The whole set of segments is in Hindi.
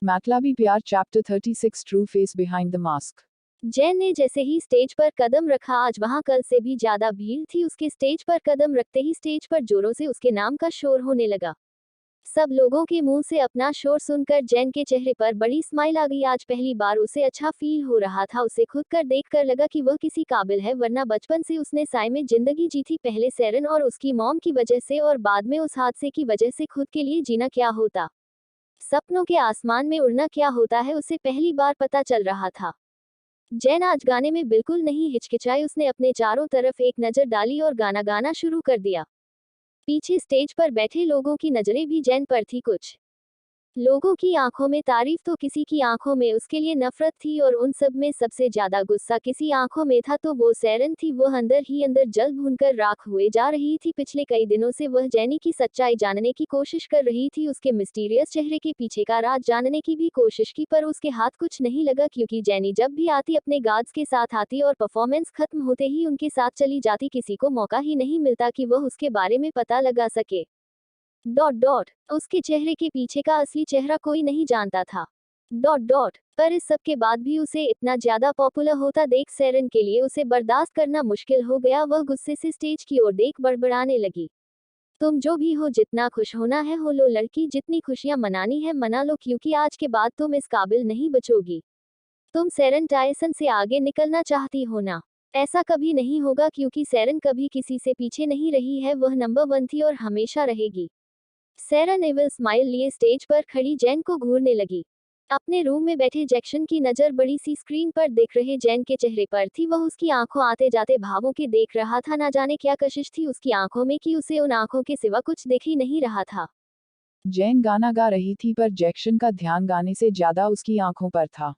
मैटलाबी प्यार chapter 36 true face behind the mask. Jain ने जैसे ही स्टेज पर कदम रखा, आज वहां कल से भी ज्यादा भीड़ थी। उसके स्टेज पर कदम रखते ही स्टेज पर जोरों से उसके नाम का शोर होने लगा। सब लोगों के मुंह से अपना शोर सुनकर जैन के चेहरे पर बड़ी स्माइल आ गई। आज पहली बार उसे अच्छा फील हो रहा था। उसे खुद कर देख कर लगा कि वह किसी काबिल है, वरना बचपन से उसने साय में जिंदगी जी थी। पहले सेरन और उसकी मॉम की वजह से और बाद में उस हादसे की वजह से खुद के लिए जीना क्या होता, सपनों के आसमान में उड़ना क्या होता है, उसे पहली बार पता चल रहा था। जैन आज गाने में बिल्कुल नहीं हिचकिचाई। उसने अपने चारों तरफ एक नजर डाली और गाना गाना शुरू कर दिया। पीछे स्टेज पर बैठे लोगों की नजरें भी जैन पर थी। कुछ लोगों की आंखों में तारीफ तो किसी की आंखों में उसके लिए नफरत थी, और उन सब में सबसे ज्यादा गुस्सा किसी आंखों में था तो वो सेरन थी। वह अंदर ही अंदर जल भूनकर राख हुए जा रही थी। पिछले कई दिनों से वह जैनी की सच्चाई जानने की कोशिश कर रही थी, उसके मिस्टीरियस चेहरे के पीछे का राज जानने की भी कोशिश की, पर उसके हाथ कुछ नहीं लगा, क्योंकि जैनी जब भी आती अपने गार्ड्स के साथ आती और परफॉर्मेंस खत्म होते ही उनके साथ चली जाती। किसी को मौका ही नहीं मिलता कि वह उसके बारे में पता लगा सके। डॉट डॉट उसके चेहरे के पीछे का असली चेहरा कोई नहीं जानता था। डॉट डॉट पर इस सब के बाद भी उसे इतना ज्यादा पॉपुलर होता देख सेरन के लिए उसे बर्दाश्त करना मुश्किल हो गया। वह गुस्से से स्टेज की ओर देख बड़बड़ाने लगी। तुम जो भी हो, जितना खुश होना है हो लो लड़की, जितनी खुशियां मनानी है मना लो, क्योंकि आज के बाद तुम इस काबिल नहीं बचोगी। तुम सेरन टायसन से आगे निकलना चाहती हो ना? ऐसा कभी नहीं होगा, क्योंकि सेरन कभी किसी से पीछे नहीं रही है। वह नंबर 1 थी और हमेशा रहेगी। सेरन एविल स्माइल लिए स्टेज पर खड़ी जैन को घूरने लगी। अपने रूम में बैठे जैक्सन की नजर बड़ी सी स्क्रीन पर देख रहे जैन के चेहरे पर थी। वह उसकी आंखों आते जाते भावों के देख रहा था। ना जाने क्या कशिश थी उसकी आंखों में कि उसे उन आंखों के सिवा कुछ दिख ही नहीं रहा था। जैन गाना गा रही थी, पर जैक्सन का ध्यान गाने से ज्यादा उसकी आंखों पर था।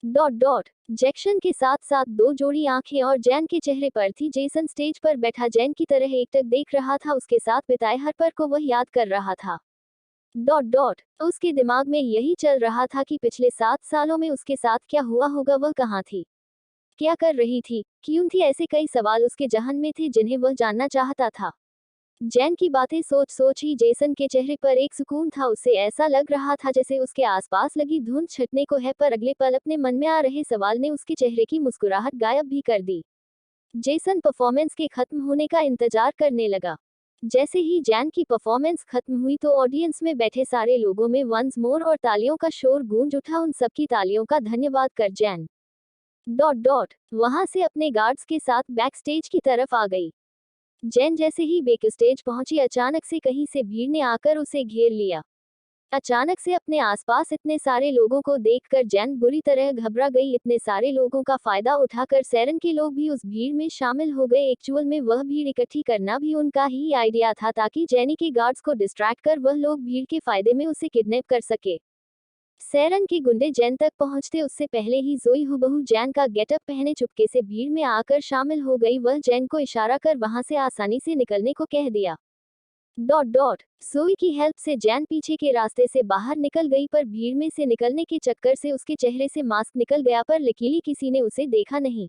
डॉट डॉट जैक्सन के साथ साथ दो जोड़ी आंखें और जैन के चेहरे पर थी। जेसन स्टेज पर बैठा जैन की तरह एकटक देख रहा था। उसके साथ बिताए हर पल को वह याद कर रहा था। डॉट डॉट उसके दिमाग में यही चल रहा था कि पिछले 7 सालों में उसके साथ क्या हुआ होगा, वह कहाँ थी, क्या कर रही थी, क्यों थी। ऐसे कई सवाल उसके जहन में थे जिन्हें वह जानना चाहता था। जैन की बातें सोच सोच ही जेसन के चेहरे पर एक सुकून था। उसे ऐसा लग रहा था जैसे उसके आसपास लगी धुंध छटने को है, पर अगले पल अपने मन में आ रहे सवाल ने उसके चेहरे की मुस्कुराहट गायब भी कर दी। जेसन परफॉर्मेंस के खत्म होने का इंतजार करने लगा। जैसे ही जैन की परफॉर्मेंस खत्म हुई तो ऑडियंस में बैठे सारे लोगों में वंस मोर और तालियों का शोर गूंज उठा। उन सबकी तालियों का धन्यवाद कर जैन डॉट डॉट वहां से अपने गार्ड्स के साथ बैक स्टेज की तरफ आ गई। जैन जैसे ही बैक स्टेज पहुंची, अचानक से कहीं से भीड़ ने आकर उसे घेर लिया। अचानक से अपने आसपास इतने सारे लोगों को देखकर जैन बुरी तरह घबरा गई। इतने सारे लोगों का फायदा उठाकर सेरन के लोग भी उस भीड़ में शामिल हो गए। एक्चुअल में वह भीड़ इकट्ठी करना भी उनका ही आइडिया था, ताकि जैनी के गार्ड्स को डिस्ट्रैक्ट कर वह लोग भीड़ के फायदे में उसे किडनैप कर सके। सेरन के गुंडे जैन तक पहुंचते उससे पहले ही जोई हुबहू जैन का गेटअप पहने चुपके से भीड़ में आकर शामिल हो गई। वह जैन को इशारा कर वहां से आसानी से निकलने को कह दिया। डॉट डॉट सोई की हेल्प से जैन पीछे के रास्ते से बाहर निकल गई, पर भीड़ में से निकलने के चक्कर से उसके चेहरे से मास्क निकल गया, पर लकीली किसी ने उसे देखा नहीं।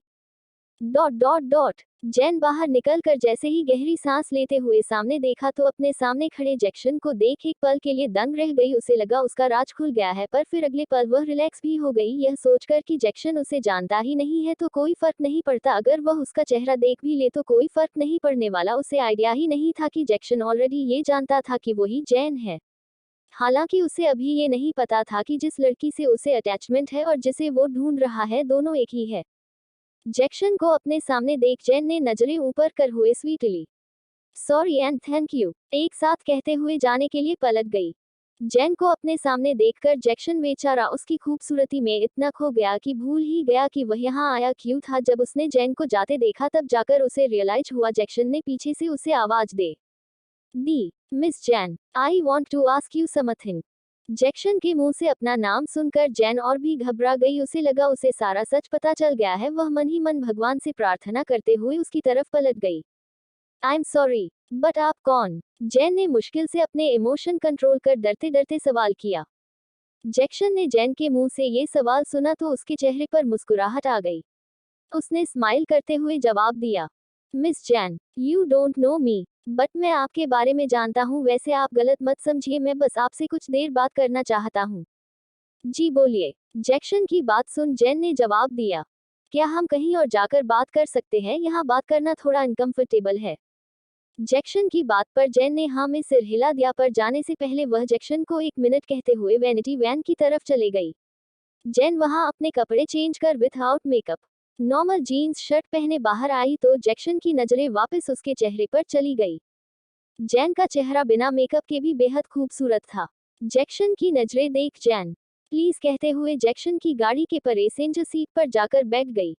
डॉट डॉट डॉट जैन बाहर निकलकर जैसे ही गहरी सांस लेते हुए सामने देखा तो अपने सामने खड़े जैक्सन को देख एक पल के लिए दंग रह गई। उसे लगा उसका राज खुल गया है, पर फिर अगले पल वह रिलैक्स भी हो गई, यह सोचकर कि जैक्सन उसे जानता ही नहीं है तो कोई फर्क नहीं पड़ता। अगर वह उसका चेहरा देख भी ले तो कोई फर्क नहीं पड़ने वाला। उसे आइडिया ही नहीं था कि जैक्सन ऑलरेडी ये जानता था कि वही जैन है। हालांकि उसे अभी ये नहीं पता था कि जिस लड़की से उसे अटैचमेंट है और जिसे वो ढूंढ रहा है, दोनों एक ही है। जैक्सन को अपने सामने देख जैन ने नजरें ऊपर कर हुए sweetly sorry and thank you एक साथ कहते हुए जाने के लिए पलट गई। जैन को अपने सामने देखकर जैक्सन बेचारा उसकी खूबसूरती में इतना खो गया कि भूल ही गया कि वह यहाँ आया क्यों था। जब उसने जैन को जाते देखा तब जाकर उसे रियलाइज हुआ। जैक्सन ने पीछे से उसे आवाज दे दी, miss Jain, I want to ask you something. Jackson के मुंह से अपना नाम सुनकर जैन और भी घबरा गई। उसे लगा उसे सारा सच पता चल गया है। वह मन ही मन भगवान से प्रार्थना करते हुए उसकी तरफ पलट गई। आई एम सॉरी, बट आप कौन? जैन ने मुश्किल से अपने इमोशन कंट्रोल कर डरते डरते सवाल किया। जैक्सन ने जैन के मुंह से ये सवाल सुना तो उसके चेहरे पर मुस्कुराहट आ गई। उसने स्माइल करते हुए जवाब दिया, miss Jain, you don't know me, but मैं आपके बारे में जानता हूँ। वैसे आप गलत मत समझिए, मैं बस आपसे कुछ देर बात करना चाहता हूँ। जी बोलिए। जैक्सन की बात सुन जेन ने जवाब दिया, क्या हम कहीं और जाकर बात कर सकते हैं, यहाँ बात करना थोड़ा अनकंफर्टेबल है। जैक्सन की बात पर जेन ने हाँ में सिर हिला दिया, पर जाने से पहले वह जैक्सन को 1 मिनट कहते हुए वैनिटी वैन की तरफ चले गई। जेन वहां अपने कपड़े चेंज कर without makeup normal jeans shirt पहने बाहर आई तो जैक्सन की नजरें वापस उसके चेहरे पर चली गई। जैन का चेहरा बिना मेकअप के भी बेहद खूबसूरत था। जैक्सन की नजरें देख जैन प्लीज कहते हुए जैक्सन की गाड़ी के पैसेंजर सीट पर जाकर बैठ गई।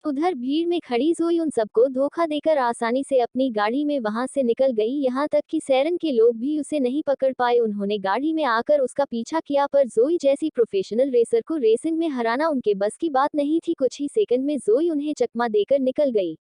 उधर भीड़ में खड़ी जोई उन सबको धोखा देकर आसानी से अपनी गाड़ी में वहां से निकल गई, यहाँ तक कि सैरन के लोग भी उसे नहीं पकड़ पाए। उन्होंने गाड़ी में आकर उसका पीछा किया, पर जोई जैसी प्रोफेशनल रेसर को रेसिंग में हराना उनके बस की बात नहीं थी। कुछ ही सेकंड में जोई उन्हें चकमा देकर निकल गई।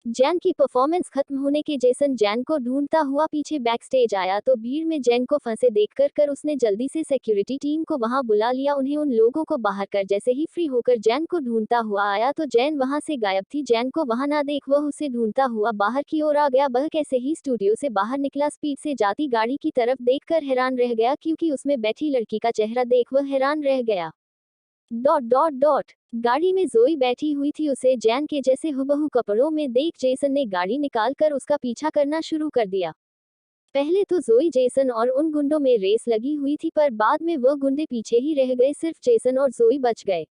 जैन की परफॉर्मेंस खत्म होने के जेसन जैन को ढूंढता हुआ पीछे बैक स्टेज आया तो भीड़ में जैन को फंसे देखकर उसने जल्दी से सिक्योरिटी टीम को वहां बुला लिया। उन्हें उन लोगों को बाहर कर जैसे ही फ्री होकर जैन को ढूंढता हुआ आया तो जैन वहां से गायब थी। जैन को वहां ना देख वह उसे ढूंढता हुआ बाहर की ओर आ गया। वह कैसे ही स्टूडियो से बाहर निकला, स्पीड से जाती गाड़ी की तरफ देखकर हैरान रह गया, क्योंकि उसमें बैठी लड़की का चेहरा देख वह हैरान रह गया। गाड़ी में जोई बैठी हुई थी, उसे जैन के जैसे हुबहू कपड़ों में देख जेसन ने गाड़ी निकालकर उसका पीछा करना शुरू कर दिया। पहले तो जोई जेसन और उन गुंडों में रेस लगी हुई थी, पर बाद में वह गुंडे पीछे ही रह गए, सिर्फ जेसन और जोई बच गए।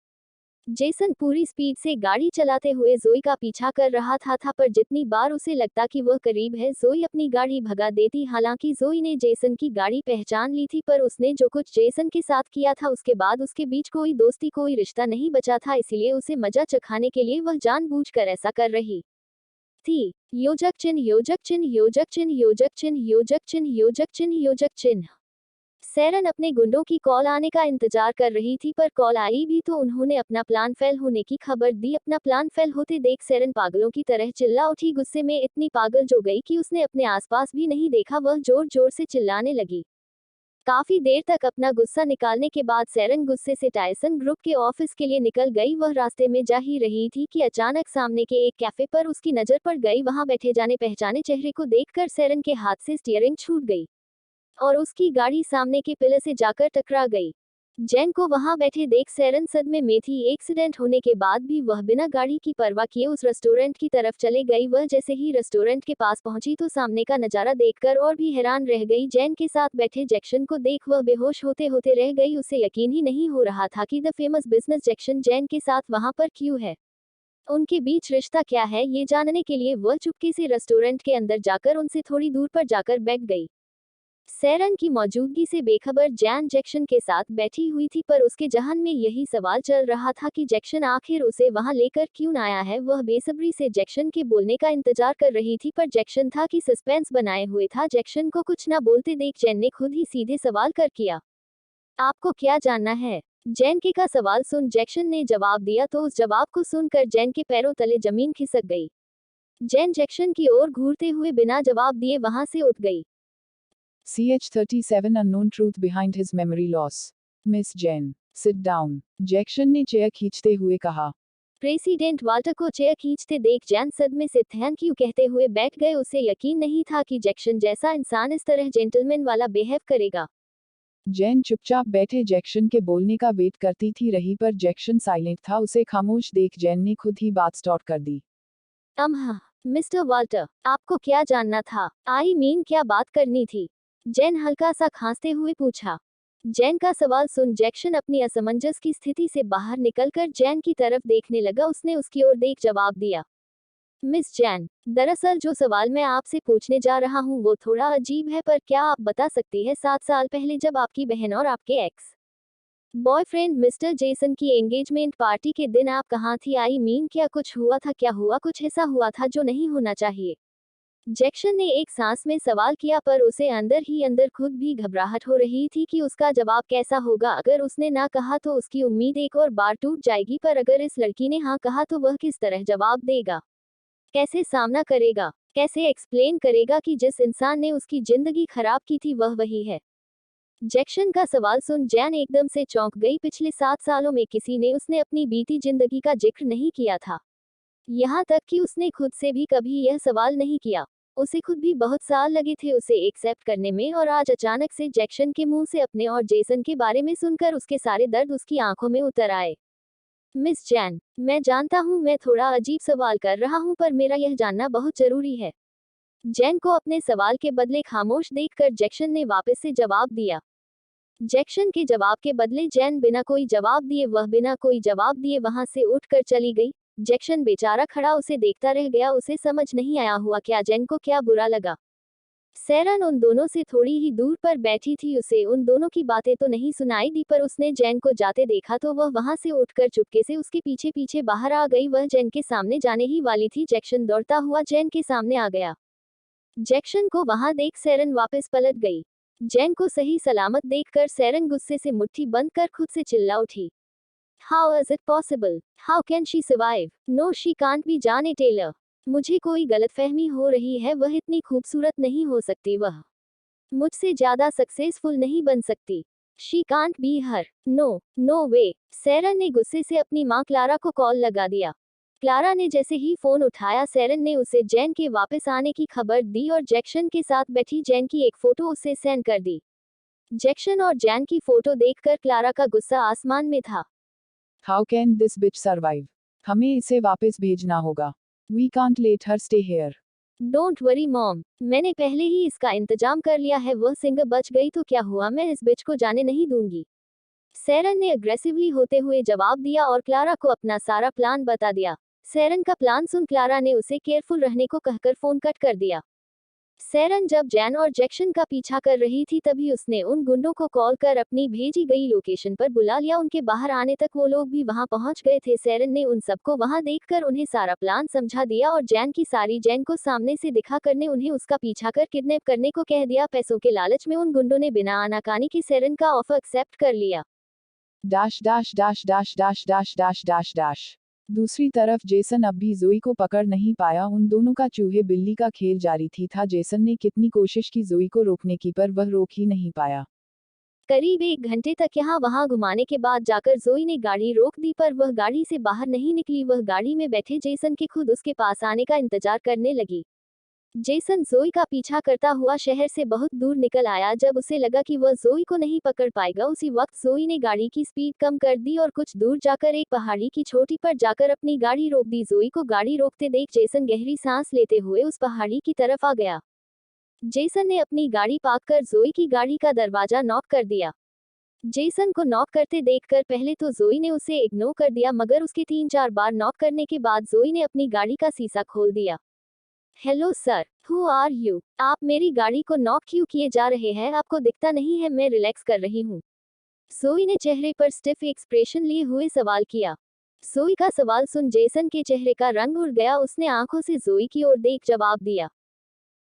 जेसन पूरी स्पीड से गाड़ी चलाते हुए जोई का पीछा कर रहा था, पर जितनी बार उसे लगता कि वह करीब है जोई अपनी गाड़ी भगा देती। हालांकि जोई ने जेसन की गाड़ी पहचान ली थी, पर उसने जो कुछ जेसन के साथ किया था उसके बाद उसके बीच कोई दोस्ती कोई रिश्ता नहीं बचा था, इसलिए उसे मजा चखाने के लिए वह जानबूझकर ऐसा कर रही थी। योजक चिन्ह योजक चिन्ह योजक चिन्ह योजक चिन्ह योजक चिन्ह योजक चिन्ह योजक चिन्ह। सैरन अपने गुंडों की कॉल आने का इंतजार कर रही थी, पर कॉल आई भी तो उन्होंने अपना प्लान फेल होने की खबर दी। अपना प्लान फेल होते देख सैरन पागलों की तरह चिल्ला उठी, गुस्से में इतनी पागल जो गई कि उसने अपने आसपास भी नहीं देखा। वह जोर जोर से चिल्लाने लगी। काफी देर तक अपना गुस्सा निकालने के बाद सैरन गुस्से से टायसन ग्रुप के ऑफिस के लिए निकल गई। वह रास्ते में जा ही रही थी कि अचानक सामने के एक कैफे पर उसकी नजर पड़ गई। वहां बैठे जाने पहचाने चेहरे को देखकर सैरन के हाथ से स्टीयरिंग छूट गई और उसकी गाड़ी सामने के पिलर से जाकर टकरा गई। जैन को वहां बैठे देख सैरन सदमे में थी। एक्सीडेंट होने के बाद भी वह बिना गाड़ी की परवाह किए उस रेस्टोरेंट की तरफ चले गई। वह जैसे ही रेस्टोरेंट के पास पहुंची तो सामने का नजारा देखकर और भी हैरान रह गई। जैन के साथ बैठे जैक्सन को देख वह बेहोश होते होते रह गई। उसे यकीन ही नहीं हो रहा था कि the famous business Jackson Jain के साथ वहां पर क्यों है, उनके बीच रिश्ता क्या है। ये जानने के लिए वह चुपके से रेस्टोरेंट के अंदर जाकर उनसे थोड़ी दूर पर जाकर बैठ गई। सैरन की मौजूदगी से बेखबर जैन जैक्सन के साथ बैठी हुई थी, पर उसके जहन में यही सवाल चल रहा था कि जैक्सन आखिर उसे वहां लेकर क्यों न आया है। वह बेसब्री से जैक्सन के बोलने का इंतजार कर रही थी, पर जैक्सन था कि सस्पेंस बनाए हुए था। जैक्सन को कुछ न बोलते देख जैन ने खुद ही सीधे सवाल कर किया, आपको क्या जानना है। जैन के का सवाल सुन जैक्सन ने जवाब दिया तो उस जवाब को सुनकर जैन के पैरों तले जमीन खिसक गई। जैन जैक्सन की ओर घूरते हुए बिना जवाब दिए वहां से उठ गई। CH-37 Unknown truth behind his memory loss. Miss Jen, sit down. Jackson ने चेयर खींचते हुए कहा। प्रेसिडेंट वाल्टर को चेयर खींचते देख जैन सदमे से थैंक यू कहते हुए बैठ गए। उसे यकीन नहीं था कि जैक्सन जैसा इंसान इस तरह जेंटलमैन वाला बिहेव करेगा। जैन चुपचाप बैठे जैक्सन के बोलने का वेट करती थी रही, पर जैक्सन साइलेंट था। उसे खामोश देख जैन ने खुद ही बात स्टार्ट कर दी। हाँ मिस्टर वाल्टर, आपको क्या जानना था? आई मीन क्या बात करनी थी? जैन हल्का सा खांसते हुए पूछा। जैन का सवाल सुन जैक्सन अपनी असमंजस की स्थिति से बाहर निकलकर जैन की तरफ देखने लगा। उसने उसकी ओर देख जवाब दिया, मिस जैन, दरअसल जो सवाल मैं आपसे पूछने जा रहा हूँ वो थोड़ा अजीब है, पर क्या आप बता सकती है 7 साल पहले जब आपकी बहन और आपके एक्स बॉयफ्रेंड मिस्टर जेसन की एंगेजमेंट पार्टी के दिन आप कहाँ थी? आई मीन क्या कुछ हुआ था? क्या हुआ? कुछ ऐसा हुआ था जो नहीं होना चाहिए? जैक्सन ने एक सांस में सवाल किया, पर उसे अंदर ही अंदर खुद भी घबराहट हो रही थी कि उसका जवाब कैसा होगा। अगर उसने ना कहा तो उसकी उम्मीद एक और बार टूट जाएगी, पर अगर इस लड़की ने हाँ कहा तो वह किस तरह जवाब देगा, कैसे सामना करेगा, कैसे एक्सप्लेन करेगा कि जिस इंसान ने उसकी जिंदगी खराब की थी वह वही है। जैक्सन का सवाल सुन जैन एकदम से चौंक गई। पिछले 7 सालों में किसी ने उसने अपनी बीती जिंदगी का जिक्र नहीं किया था, यहाँ तक कि उसने खुद से भी कभी यह सवाल नहीं किया। उसे खुद भी बहुत साल लगे थे उसे एक्सेप्ट करने में, और आज अचानक से जैक्सन के मुंह से अपने और जेसन के बारे में सुनकर उसके सारे दर्द उसकी आंखों में उतर आए। मिस जैन, मैं जानता हूँ मैं थोड़ा अजीब सवाल कर रहा हूँ, पर मेरा यह जानना बहुत जरूरी है। जैन को अपने सवाल के बदले खामोश देखकर जैक्सन ने वापस से जवाब दिया। जैक्सन के जवाब के बदले जैन बिना कोई जवाब दिए वहां से उठकर चली गई। जैक्सन बेचारा खड़ा उसे देखता रह गया। उसे समझ नहीं आया हुआ क्या जैन को क्या बुरा लगा। सैरन उन दोनों से थोड़ी ही दूर पर बैठी थी। उसे उन दोनों की बातें तो नहीं सुनाई दी, पर उसने जैन को जाते देखा तो वह वहां से उठकर चुपके से उसके पीछे पीछे बाहर आ गई। वह जैन के सामने जाने ही वाली थी। जैक्सन दौड़ता हुआ जैन के सामने आ गया। जैक्सन को वहां देख सैरन वापस पलट गई। जैन को सही सलामत देखकर सैरन गुस्से से मुट्ठी बंद कर खुद से चिल्ला उठी। How is it possible? How can she survive? No she can't be Jane Taylor. मुझे कोई गलतफहमी हो रही है। वह इतनी खूबसूरत नहीं हो सकती। वह मुझसे ज्यादा सक्सेसफुल नहीं बन सकती। She can't be her. No, no way. सैरन ने गुस्से से अपनी माँ क्लारा को कॉल लगा दिया। क्लारा ने जैसे ही फोन उठाया सैरन ने उसे जैन के वापस आने की खबर दी और जैक्सन के साथ बैठी जैन की एक फोटो उसे सेंड कर दी। जैक्सन और जैन की फोटो देखकर क्लारा का गुस्सा आसमान में था। How can this bitch survive? हमें इसे वापस भेजना होगा। We can't let her stay here. Don't worry mom, मैंने पहले ही इसका इंतजाम कर लिया है। वह सिंह बच गई तो क्या हुआ, मैं इस बिच को जाने नहीं दूंगी। सैरन ने अग्रेसिवली होते हुए जवाब दिया और क्लारा को अपना सारा प्लान बता दिया। सैरन का प्लान सुन क्लारा ने उसे केयरफुल रहने को कहकर फोन कट कर दिया। सैरन जब जैन और जैक्सन का पीछा कर रही थी तभी उसने उन गुंडों को कॉल कर अपनी भेजी गई लोकेशन पर बुला लिया। उनके बाहर आने तक वो लोग भी वहां पहुंच गए थे। सैरन ने उन सबको वहां देखकर उन्हें सारा प्लान समझा दिया और जैन को सामने से दिखाकर ने उन्हें उसका पीछा कर किडनैप करने को कह दिया। पैसों के लालच में उन गुंडों ने बिना आनाकानी के सैरन का ऑफर एक्सेप्ट कर लिया। Dash dash dash dash dash dash dash dash dash. दूसरी तरफ जेसन अब भी जोई को पकड़ नहीं पाया। उन दोनों का चूहे बिल्ली का खेल जारी था। जेसन ने कितनी कोशिश की जोई को रोकने की, पर वह रोक ही नहीं पाया। करीब 1 घंटे तक यहाँ वहां घुमाने के बाद जाकर जोई ने गाड़ी रोक दी, पर वह गाड़ी से बाहर नहीं निकली। वह गाड़ी में बैठे जेसन के खुद उसके पास आने का इंतजार करने लगी। जेसन जोई का पीछा करता हुआ शहर से बहुत दूर निकल आया। जब उसे लगा कि वह जोई को नहीं पकड़ पाएगा उसी वक्त जोई ने गाड़ी की स्पीड कम कर दी और कुछ दूर जाकर एक पहाड़ी की चोटी पर जाकर अपनी गाड़ी रोक दी। जोई को गाड़ी रोकते देख जेसन गहरी सांस लेते हुए उस पहाड़ी की तरफ आ गया। जेसन ने अपनी गाड़ी पार्क कर जोई की गाड़ी का दरवाजा नॉक कर दिया। जेसन को नॉक करते देखकर पहले तो जोई ने उसे इग्नोर कर दिया, मगर उसके 3-4 बार नॉक करने के बाद जोई ने अपनी गाड़ी का शीशा खोल दिया। Hello sir, who are you? आप मेरी गाड़ी को नॉक क्यों किए जा रहे हैं? आपको दिखता नहीं है मैं रिलैक्स कर रही हूँ। सोई ने चेहरे पर स्टिफ एक्सप्रेशन लिए हुए सवाल किया। सोई का सवाल सुन जेसन के चेहरे का रंग उड़ गया। उसने आंखों से जोई की ओर देख जवाब दिया।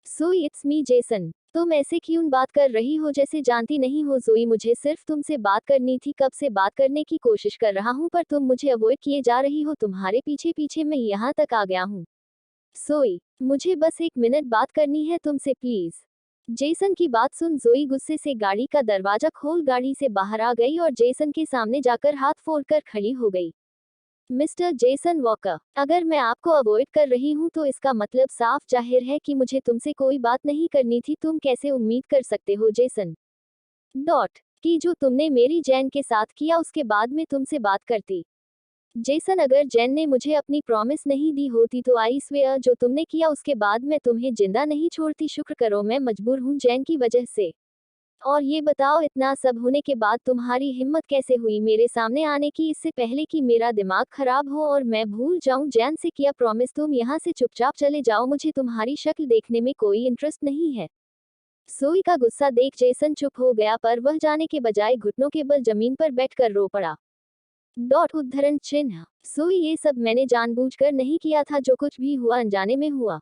सोई, इट्स मी जेसन। तुम ऐसे क्यों बात कर रही हो जैसे जानती नहीं हो? जोई, मुझे सिर्फ तुमसे बात करनी थी। कब से बात करने की कोशिश कर रहा हूँ पर तुम मुझे अवॉइड किए जा रही हो। तुम्हारे पीछे पीछे मैं यहाँ तक आ गया हूँ। सोई, मुझे बस 1 मिनट बात करनी है तुमसे प्लीज। जेसन की बात सुन जोई गुस्से से गाड़ी का दरवाजा खोल गाड़ी से बाहर आ गई और जेसन के सामने जाकर हाथ फोड़कर खड़ी हो गई। मिस्टर जेसन वॉकर, अगर मैं आपको अवॉइड कर रही हूँ तो इसका मतलब साफ जाहिर है कि मुझे तुमसे कोई बात नहीं करनी थी। तुम कैसे उम्मीद कर सकते हो जेसन डॉट कि जो तुमने मेरी जैन के साथ किया उसके बाद में तुमसे बात करती? जेसन, अगर जैन ने मुझे अपनी प्रॉमिस नहीं दी होती तो आई स्वेयर जो तुमने किया उसके बाद मैं तुम्हें जिंदा नहीं छोड़ती। शुक्र करो मैं मजबूर हूँ जैन की वजह से। और ये बताओ इतना सब होने के बाद तुम्हारी हिम्मत कैसे हुई मेरे सामने आने की, इससे पहले कि मेरा दिमाग खराब हो और मैं भूल जाऊं जैन से किया प्रॉमिस। तुम यहाँ से चुपचाप चले जाओ, मुझे तुम्हारी शक्ल देखने में कोई इंटरेस्ट नहीं है। सोई का गुस्सा देख जेसन चुप हो गया, पर वह जाने के बजाय घुटनों के बल जमीन पर बैठकर रो पड़ा। डॉट उद्धरण चिन्ह। सोई, ये सब मैंने जानबूझकर नहीं किया था। जो कुछ भी हुआ अनजाने में हुआ।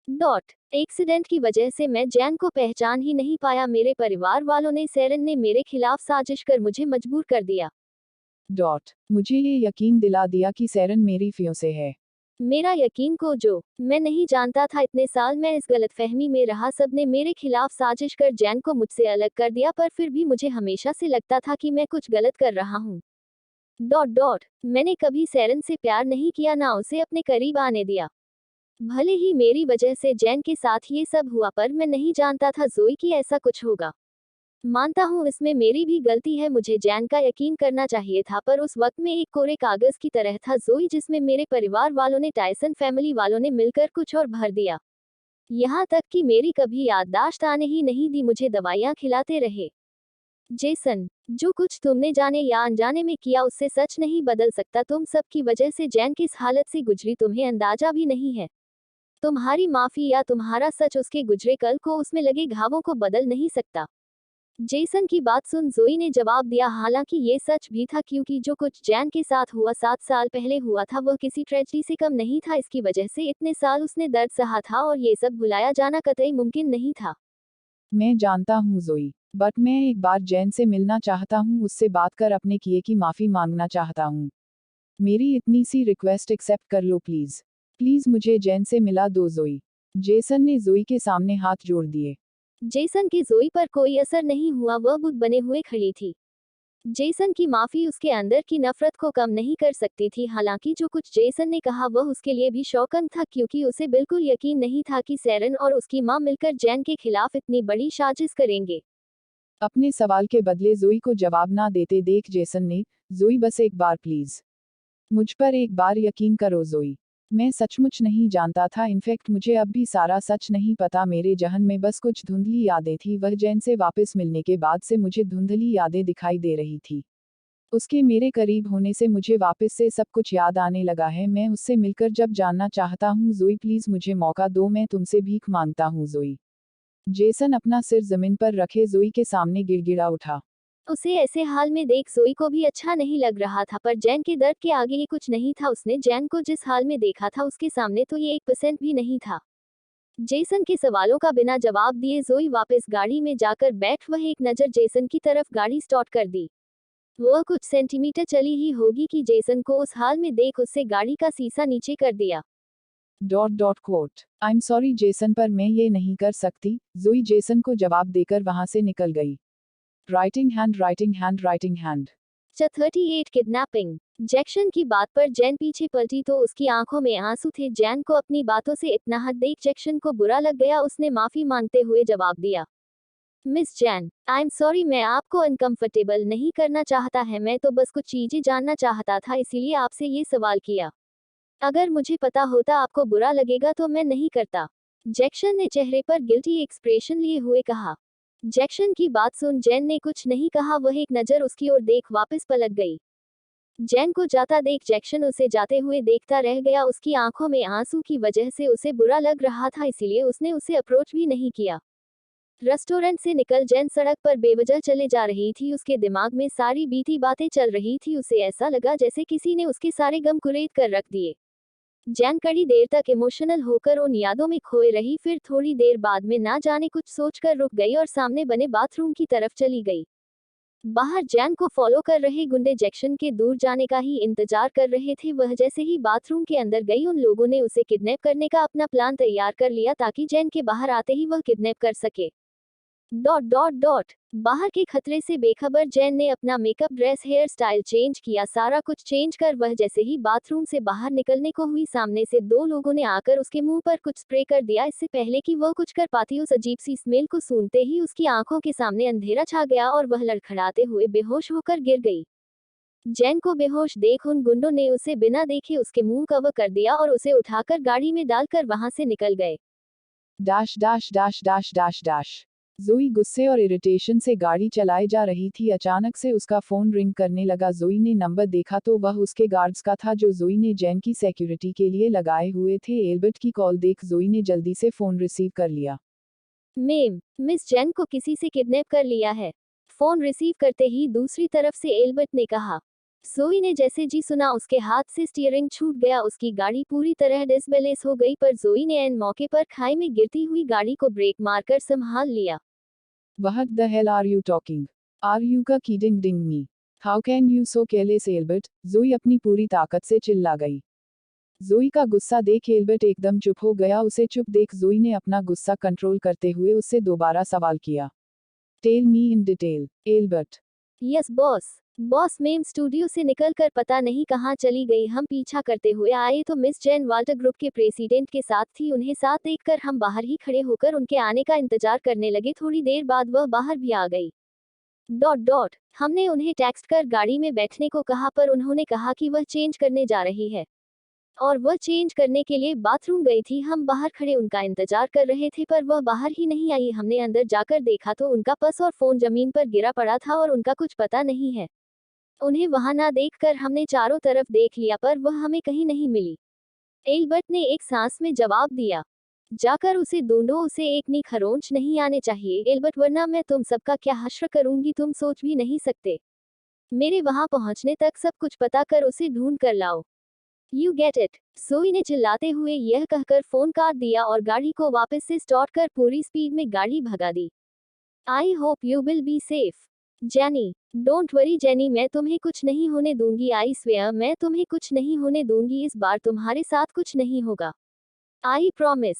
डॉट एक्सीडेंट की वजह से मैं जैन को पहचान ही नहीं पाया। मेरे परिवार वालों ने सैरन ने मेरे खिलाफ साजिश कर मुझे मजबूर कर दिया। डॉट मुझे ये यकीन दिला दिया कि सैरन मेरी फियोंसे है। मेरा यकीन को जो मैं नहीं जानता था। इतने साल मैं इस गलतफहमी में रहा। सबने मेरे खिलाफ साजिश कर जैन को मुझसे अलग कर दिया, पर फिर भी मुझे हमेशा से लगता था कि मैं कुछ गलत कर रहा हूँ। डॉट मैंने कभी सैरन से प्यार नहीं किया, ना उसे अपने करीब आने दिया। भले ही मेरी वजह से जैन के साथ ये सब हुआ, पर मैं नहीं जानता था जोई कि ऐसा कुछ होगा। मानता हूँ इसमें मेरी भी गलती है, मुझे जैन का यकीन करना चाहिए था, पर उस वक्त में एक कोरे कागज की तरह था जोई, जिसमें मेरे परिवार वालों ने, टायसन फैमिली वालों ने मिलकर कुछ और भर दिया। यहाँ तक कि मेरी कभी याददाश्त आने ही नहीं दी, मुझे दवाइयाँ खिलाते रहे। जेसन, जो कुछ तुमने जाने या अनजाने में किया उससे सच नहीं बदल सकता। तुम सब की वजह से जैन किस हालत से गुजरी तुम्हें अंदाजा भी नहीं है। तुम्हारी माफी या तुम्हारा सच उसके गुजरे कल को उसमें लगे घावों को बदल नहीं सकता। जेसन की बात सुन जोई ने जवाब दिया, हालांकि ये सच भी था, क्योंकि जो कुछ जैन के साथ हुआ 7 साल पहले हुआ था वह किसी ट्रेजेडी से कम नहीं था। इसकी वजह से इतने साल उसने दर्द सहा था और ये सब भुलाया जाना कतई मुमकिन नहीं था। मैं जानता हूँ जोई, बट मैं एक बार जैन से मिलना चाहता हूँ, उससे बात कर अपने किए की माफी मांगना चाहता हूँ। मेरी इतनी सी रिक्वेस्ट एक्सेप्ट कर लो प्लीज। प्लीज मुझे जैन से मिला दो जोई। जेसन ने जोई के सामने हाथ जोड़ दिए। जेसन के जोई पर कोई असर नहीं हुआ, वह बुत बने हुए खड़ी थी। जेसन की माफी उसके अंदर की नफरत को कम नहीं कर सकती थी। हालांकि जो कुछ जेसन ने कहा वह उसके लिए भी शौकन था, क्योंकि उसे बिल्कुल यकीन नहीं था कि सैरन और उसकी मां मिलकर जैन के खिलाफ इतनी बड़ी साजिश करेंगे। अपने सवाल के बदले जोई को जवाब ना देते देख जेसन ने, जोई बस एक बार प्लीज। मुझ पर एक बार यकीन करो जोई। मैं सचमुच नहीं जानता था, इनफैक्ट मुझे अब भी सारा सच नहीं पता। मेरे जहन में बस कुछ धुंधली यादें थी। वह जैन से वापस मिलने के बाद से मुझे धुंधली यादें दिखाई दे रही थी। उसके मेरे करीब होने से मुझे वापस से सब कुछ याद आने लगा है। मैं उससे मिलकर जब जानना चाहता हूँ। जोई प्लीज मुझे मौका दो, मैं तुमसे भीख मांगता हूँ जोई। जेसन अपना सिर जमीन पर रखे जोई के सामने गिड़गिड़ा उठा। उसे ऐसे हाल में देख जोई को भी अच्छा नहीं लग रहा था, पर जैन के दर्द के आगे ये कुछ नहीं था। उसने जैन को जिस हाल में देखा था उसके सामने तो ये 1% भी नहीं था। जेसन के सवालों का बिना जवाब दिए जोई वापस गाड़ी में जाकर बैठ। वह एक नज़र जेसन की तरफ गाड़ी स्टार्ट कर दी। वह कुछ सेंटीमीटर चली ही होगी कि जेसन को उस हाल में देख उससे गाड़ी का शीशा नीचे कर दिया। कोट आई एम सॉरी जेसन, पर मैं ये नहीं कर सकती। जोई जेसन को जवाब देकर वहां से निकल गई। Writing hand. 38 किडनैपिंग। जैक्सन की बात पर जैन पीछे पलटी तो उसकी आंखों में आंसू थे। जैन को अपनी बातों से इतना हद देख जैक्सन को बुरा लग गया। उसने माफी मांगते हुए जवाब दिया, miss Jain, I am sorry, मैं आपको अनकंफर्टेबल नहीं करना चाहता है। मैं तो बस कुछ चीजें जानना चाहता था, इसीलिए आपसे ये सवाल किया। अगर मुझे पता होता आपको बुरा लगेगा तो मैं नहीं करता। जैक्सन ने चेहरे पर गिल्टी एक्सप्रेशन लिए हुए कहा। जैक्सन की बात सुन जैन ने कुछ नहीं कहा। वह एक नज़र उसकी ओर देख वापस पलट गई। जैन को जाता देख जैक्सन उसे जाते हुए देखता रह गया। उसकी आंखों में आंसू की वजह से उसे बुरा लग रहा था, इसीलिए उसने उसे अप्रोच भी नहीं किया। रेस्टोरेंट से निकल जैन सड़क पर बेवजह चले जा रही थी। उसके दिमाग में सारी बीती बातें चल रही थी। उसे ऐसा लगा जैसे किसी ने उसके सारे गम कुरेद कर रख दिए। जैन कड़ी देर तक इमोशनल होकर उन यादों में खोए रही। फिर थोड़ी देर बाद में ना जाने कुछ सोचकर रुक गई और सामने बने बाथरूम की तरफ चली गई। बाहर जैन को फॉलो कर रहे गुंडे जैक्सन के दूर जाने का ही इंतजार कर रहे थे। वह जैसे ही बाथरूम के अंदर गई उन लोगों ने उसे किडनैप करने का अपना प्लान तैयार कर लिया, ताकि जैन के बाहर आते ही वह किडनैप कर सके। बाहर के खतरे से बेखबर जैन ने अपना makeup, dress, hair style change किया। सारा कुछ चेंज कर वह जैसे ही बाथरूम से बाहर निकलने को हुई, सामने से 2 लोगों ने आकर उसके मुंह पर कुछ स्प्रे कर दिया। इससे पहले कि वह कुछ कर पाती, उस अजीब सी स्मेल को सूंघते ही उसकी आंखों के सामने अंधेरा छा गया और वह लड़खड़ाते हुए बेहोश होकर गिर गई। जैन को बेहोश देख उन गुंडों ने उसे बिना देखे उसके मुंह कवर कर दिया और उसे उठाकर गाड़ी में डालकर वहां से निकल गए। जोई गुस्से और इरिटेशन से गाड़ी चलाए जा रही थी। अचानक से उसका फोन रिंग करने लगा। जोई ने नंबर देखा तो वह उसके गार्ड्स का था, जो जोई ने जैन की सिक्योरिटी के लिए लगाए हुए थे। एल्बर्ट की कॉल देख जोई ने जल्दी से फोन रिसीव कर लिया। मैम, मिस जैन को किसी से किडनैप कर लिया है। फोन रिसीव करते ही दूसरी तरफ से एल्बर्ट ने कहा। जोई ने जैसे जी सुना उसके हाथ से स्टीयरिंग छूट गया। उसकी गाड़ी पूरी तरह डिसबैलेंस हो गई, पर जोई ने एन मौके पर खाई में गिरती हुई गाड़ी को ब्रेक मारकर संभाल लिया। What the hell are you talking? Are you kidding me? How can you so careless Albert? जोई अपनी पूरी ताकत से चिल्ला गई। जोई का गुस्सा देख एल्बर्ट एकदम चुप हो गया। उसे चुप देख जोई ने अपना गुस्सा कंट्रोल करते हुए उससे दोबारा सवाल किया। Tell me in detail, Albert. Yes boss. Boss ma'am studio से निकलकर पता नहीं कहाँ चली गई। हम पीछा करते हुए आए तो मिस जैन वाल्टर ग्रुप के प्रेसिडेंट के साथ थी। उन्हें साथ देखकर हम बाहर ही खड़े होकर उनके आने का इंतजार करने लगे। थोड़ी देर बाद वह बाहर भी आ गई। हमने उन्हें टेक्स्ट कर गाड़ी में बैठने को कहा पर उन्होंने कहा कि वह चेंज करने जा रही है और वह चेंज करने के लिए बाथरूम गई थी। हम बाहर खड़े उनका इंतजार कर रहे थे पर वह बाहर ही नहीं आई। हमने अंदर जाकर देखा तो उनका पर्स और फोन जमीन पर गिरा पड़ा था और उनका कुछ पता नहीं है। उन्हें वहां ना देखकर हमने चारों तरफ देख लिया पर वह हमें कहीं नहीं मिली। एल्बर्ट ने एक सांस में जवाब दिया, जाकर उसे ढूंढो, उसे एक नी खरोंच नहीं आने चाहिए एल्बर्ट, वरना मैं तुम सबका क्या हश्र करूंगी, तुम सोच भी नहीं सकते। मेरे वहां पहुंचने तक सब कुछ पता कर उसे ढूंढ कर लाओ। You get it. सोई ने चिल्लाते हुए यह कहकर फोन काट दिया और गाड़ी को वापस से स्टार्ट कर पूरी स्पीड में गाड़ी भगा दी। I hope you will be safe Jenny. Don't worry Jenny, मैं तुम्हें कुछ नहीं होने दूंगी। आई स्वेयर, मैं तुम्हें कुछ नहीं होने दूंगी। इस बार तुम्हारे साथ कुछ नहीं होगा। I promise.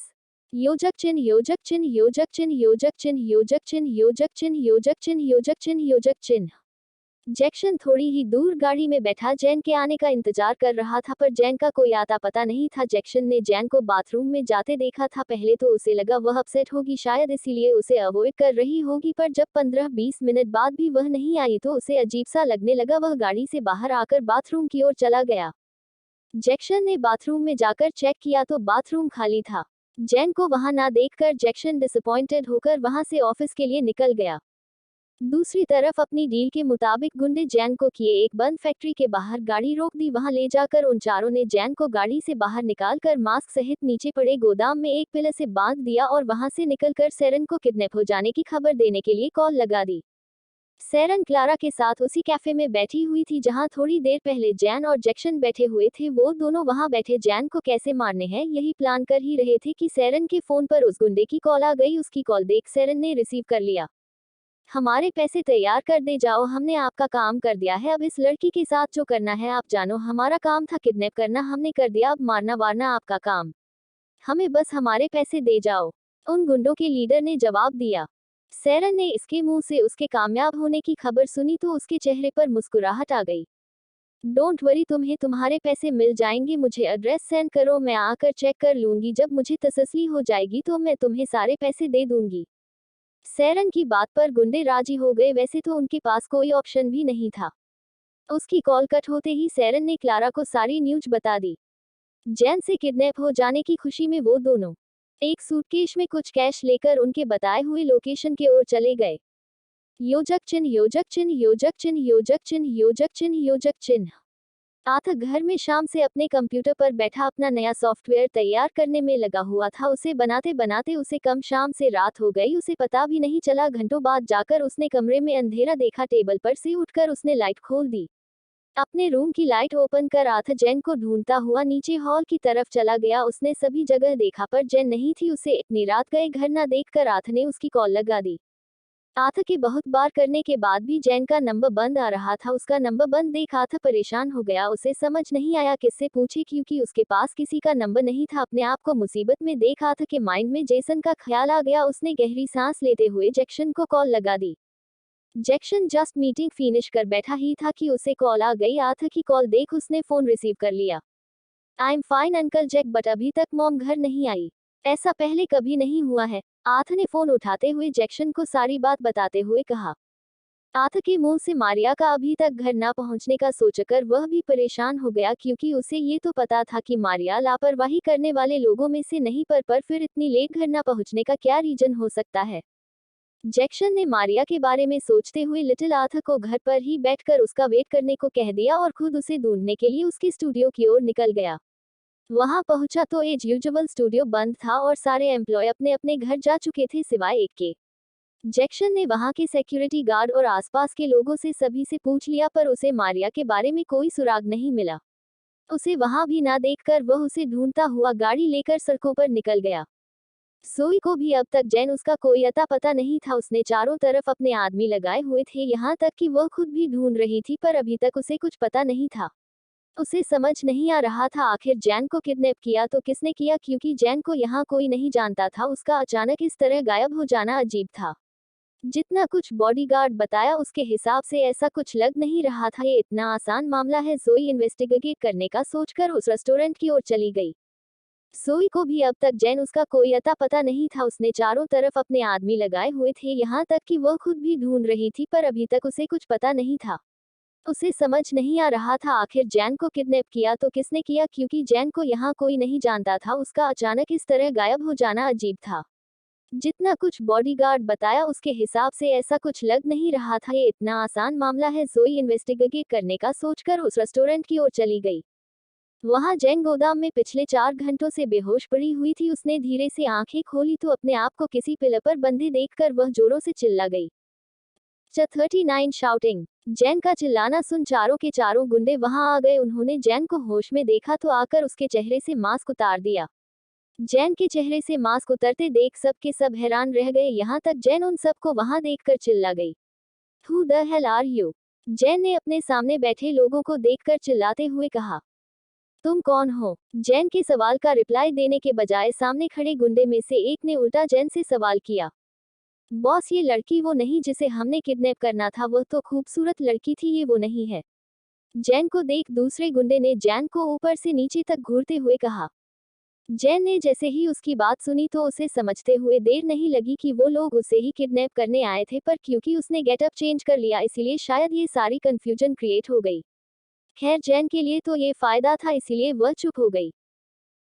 योजक चिन्ह योजक चिन्ह योजक चिन्ह योजक चिन्ह योजक चिन्ह योजक चिन्ह योजक चिन्ह योजक चिन्ह योजक चिन्ह। जैक्सन थोड़ी ही दूर गाड़ी में बैठा जैन के आने का इंतजार कर रहा था पर जैन का कोई आता पता नहीं था। जैक्सन ने जैन को बाथरूम में जाते देखा था। पहले तो उसे लगा वह अपसेट होगी, शायद इसीलिए उसे अवॉइड कर रही होगी, पर जब 15-20 मिनट बाद भी वह नहीं आई तो उसे अजीब सा लगने लगा। वह गाड़ी से बाहर आकर बाथरूम की ओर चला गया। जैक्सन ने बाथरूम में जाकर चेक किया तो बाथरूम खाली था। जैन को वहां ना देखकर जैक्सन डिसअपॉइंटेड होकर वहां से ऑफिस के लिए निकल गया। दूसरी तरफ अपनी डील के मुताबिक गुंडे जैन को किए एक बंद फैक्ट्री के बाहर गाड़ी रोक दी। वहां ले जाकर उन चारों ने जैन को गाड़ी से बाहर निकालकर मास्क सहित नीचे पड़े गोदाम में एक पिलर से बांध दिया और वहां से निकलकर सेरन को किडनैप हो जाने की खबर देने के लिए कॉल लगा दी। सेरन क्लारा के साथ उसी कैफे में बैठी हुई थी जहां थोड़ी देर पहले जैन और जैक्सन बैठे हुए थे। वो दोनों वहां बैठे जैन को कैसे मारने हैं यही प्लान कर ही रहे थे कि सेरन के फोन पर उस गुंडे की कॉल आ गई। उसकी कॉल देख सेरन ने रिसीव कर लिया। हमारे पैसे तैयार कर दे जाओ, हमने आपका काम कर दिया है, अब इस लड़की के साथ जो करना है आप जानो। हमारा काम था किडनैप करना, हमने कर दिया, अब मारना वारना आपका काम, हमें बस हमारे पैसे दे जाओ, उन गुंडों के लीडर ने जवाब दिया। सेरन ने इसके मुंह से उसके कामयाब होने की खबर सुनी तो उसके चेहरे पर मुस्कुराहट आ गई। डोंट वरी, तुम्हें तुम्हारे पैसे मिल जाएंगे, मुझे एड्रेस सेंड करो, मैं आकर चेक कर लूंगी, जब मुझे तसल्ली हो जाएगी तो मैं तुम्हें सारे पैसे दे दूंगी। सेरन की बात पर गुंडे राजी हो गए। वैसे तो उनके पास कोई ऑप्शन भी नहीं था। उसकी कॉल कट होते ही सेरन ने क्लारा को सारी न्यूज बता दी। जैन से किडनैप हो जाने की खुशी में वो दोनों एक सूटकेस में कुछ कैश लेकर उनके बताए हुए लोकेशन की ओर चले गए। योजक चिन्ह योजक चिन्ह योजक चिन्ह योजक चिन्ह योजक चिन्ह योजक चिन्ह। आथक घर में शाम से अपने कंप्यूटर पर बैठा अपना नया सॉफ्टवेयर तैयार करने में लगा हुआ था। उसे बनाते बनाते उसे कम शाम से रात हो गई, उसे पता भी नहीं चला। घंटों बाद जाकर उसने कमरे में अंधेरा देखा। टेबल पर से उठकर उसने लाइट खोल दी। अपने रूम की लाइट ओपन कर आथ जैन को ढूंढता हुआ नीचे हॉल की तरफ चला गया। उसने सभी जगह देखा पर जैन नहीं थी। उसे इतनी रात गए घर न देखकर आथ ने उसकी कॉल लगा दी। आथ के बहुत बार करने के बाद भी जैन का नंबर बंद आ रहा था। उसका नंबर बंद देख आथ परेशान हो गया। उसे समझ नहीं आया किससे पूछे क्योंकि उसके पास किसी का नंबर नहीं था। अपने आप को मुसीबत में देख आथ के माइंड में जेसन का ख्याल आ गया। उसने गहरी सांस लेते हुए जैक्सन को कॉल लगा दी। जैक्सन जस्ट मीटिंग फिनिश कर बैठा ही था कि उसे कॉल आ गई। आथ की कॉल देख उसने फोन रिसीव कर लिया। I am fine uncle Jack, but अभी तक मॉम घर नहीं आई। ऐसा पहले कभी नहीं हुआ है। आथ ने फोन उठाते हुए जैक्सन को सारी बात बताते हुए कहा। आथ के मुंह से मारिया का अभी तक घर ना पहुंचने का सोचकर वह भी परेशान हो गया क्योंकि उसे ये तो पता था कि मारिया लापरवाही करने वाले लोगों में से नहीं, पर फिर इतनी लेट घर ना पहुंचने का क्या रीजन हो सकता है। जैक्सन ने मारिया के बारे में सोचते हुए लिटिल आथ को घर पर ही बैठकर उसका वेट करने को कह दिया और खुद उसे ढूंढने के लिए उसके स्टूडियो की ओर निकल गया। वहां पहुंचा तो एज यूजुअल स्टूडियो बंद था और सारे एम्प्लॉय अपने अपने घर जा चुके थे सिवाय एक के। जैक्सन ने वहां के सिक्योरिटी गार्ड और आसपास के लोगों से सभी से पूछ लिया पर उसे मारिया के बारे में कोई सुराग नहीं मिला। उसे वहां भी ना देखकर वह उसे ढूंढता हुआ गाड़ी लेकर सड़कों पर निकल गया। सोई को भी अब तक जैन उसका कोई अता पता नहीं था। उसने चारों तरफ अपने आदमी लगाए हुए थे, यहाँ तक कि वह खुद भी ढूंढ रही थी पर अभी तक उसे कुछ पता नहीं था। उसे समझ नहीं आ रहा था आखिर जैन को किडनैप किया तो किसने किया क्योंकि जैन को यहाँ कोई नहीं जानता था। उसका अचानक इस तरह गायब हो जाना अजीब था। जितना कुछ बॉडीगार्ड बताया उसके हिसाब से ऐसा कुछ लग नहीं रहा था। ये इतना आसान मामला है। जोई इन्वेस्टिगेट करने का सोचकर उस रेस्टोरेंट की ओर चली गई। जोई को भी अब तक जैन उसका कोई अता पता नहीं था। उसने चारों तरफ अपने आदमी लगाए हुए थे, यहाँ तक कि वह खुद भी ढूंढ रही थी, पर अभी तक उसे कुछ पता नहीं था। उसे समझ नहीं आ रहा था आखिर जैन को किडनैप किया तो किसने किया, क्योंकि जैन को यहाँ कोई नहीं जानता था। उसका अचानक इस तरह गायब हो जाना अजीब था। जितना कुछ बॉडीगार्ड बताया उसके हिसाब से ऐसा कुछ लग नहीं रहा था। ये इतना आसान मामला है। जोई इन्वेस्टिगेट करने का सोचकर उस रेस्टोरेंट की ओर चली गई। वहां जैन गोदाम में पिछले 4 घंटों से बेहोश पड़ी हुई थी। उसने धीरे से आंखें खोली तो अपने आप को किसी पिलर पर बंधे देखकर वह जोरों से चिल्ला गई। 39 शाउटिंग। जैन का चिल्लाना सुन चारों के चारों गुंडे वहां आ गए। उन्होंने जैन को होश में देखा तो आकर उसके चेहरे से मास्क उतार दिया। जैन के चेहरे से मास्क उतरते देख सब के सब हैरान रह गए, यहाँ तक जैन उन सबको वहां देखकर चिल्ला गई, Who the hell are you? Jain ने अपने सामने बैठे लोगों को देखकर चिल्लाते हुए कहा, तुम कौन हो? जैन के सवाल का रिप्लाई देने के बजाय सामने खड़े गुंडे में से एक ने उल्टा जैन से सवाल किया, बॉस ये लड़की वो नहीं जिसे हमने किडनैप करना था, वह तो खूबसूरत लड़की थी, ये वो नहीं है। जैन को देख दूसरे गुंडे ने जैन को ऊपर से नीचे तक घूरते हुए कहा। जैन ने जैसे ही उसकी बात सुनी तो उसे समझते हुए देर नहीं लगी कि वो लोग उसे ही किडनैप करने आए थे, पर क्योंकि उसने गेटअप चेंज कर लिया इसीलिए शायद ये सारी कंफ्यूजन क्रिएट हो गई। खैर जैन के लिए तो ये फायदा था, इसीलिए वह चुप हो गई।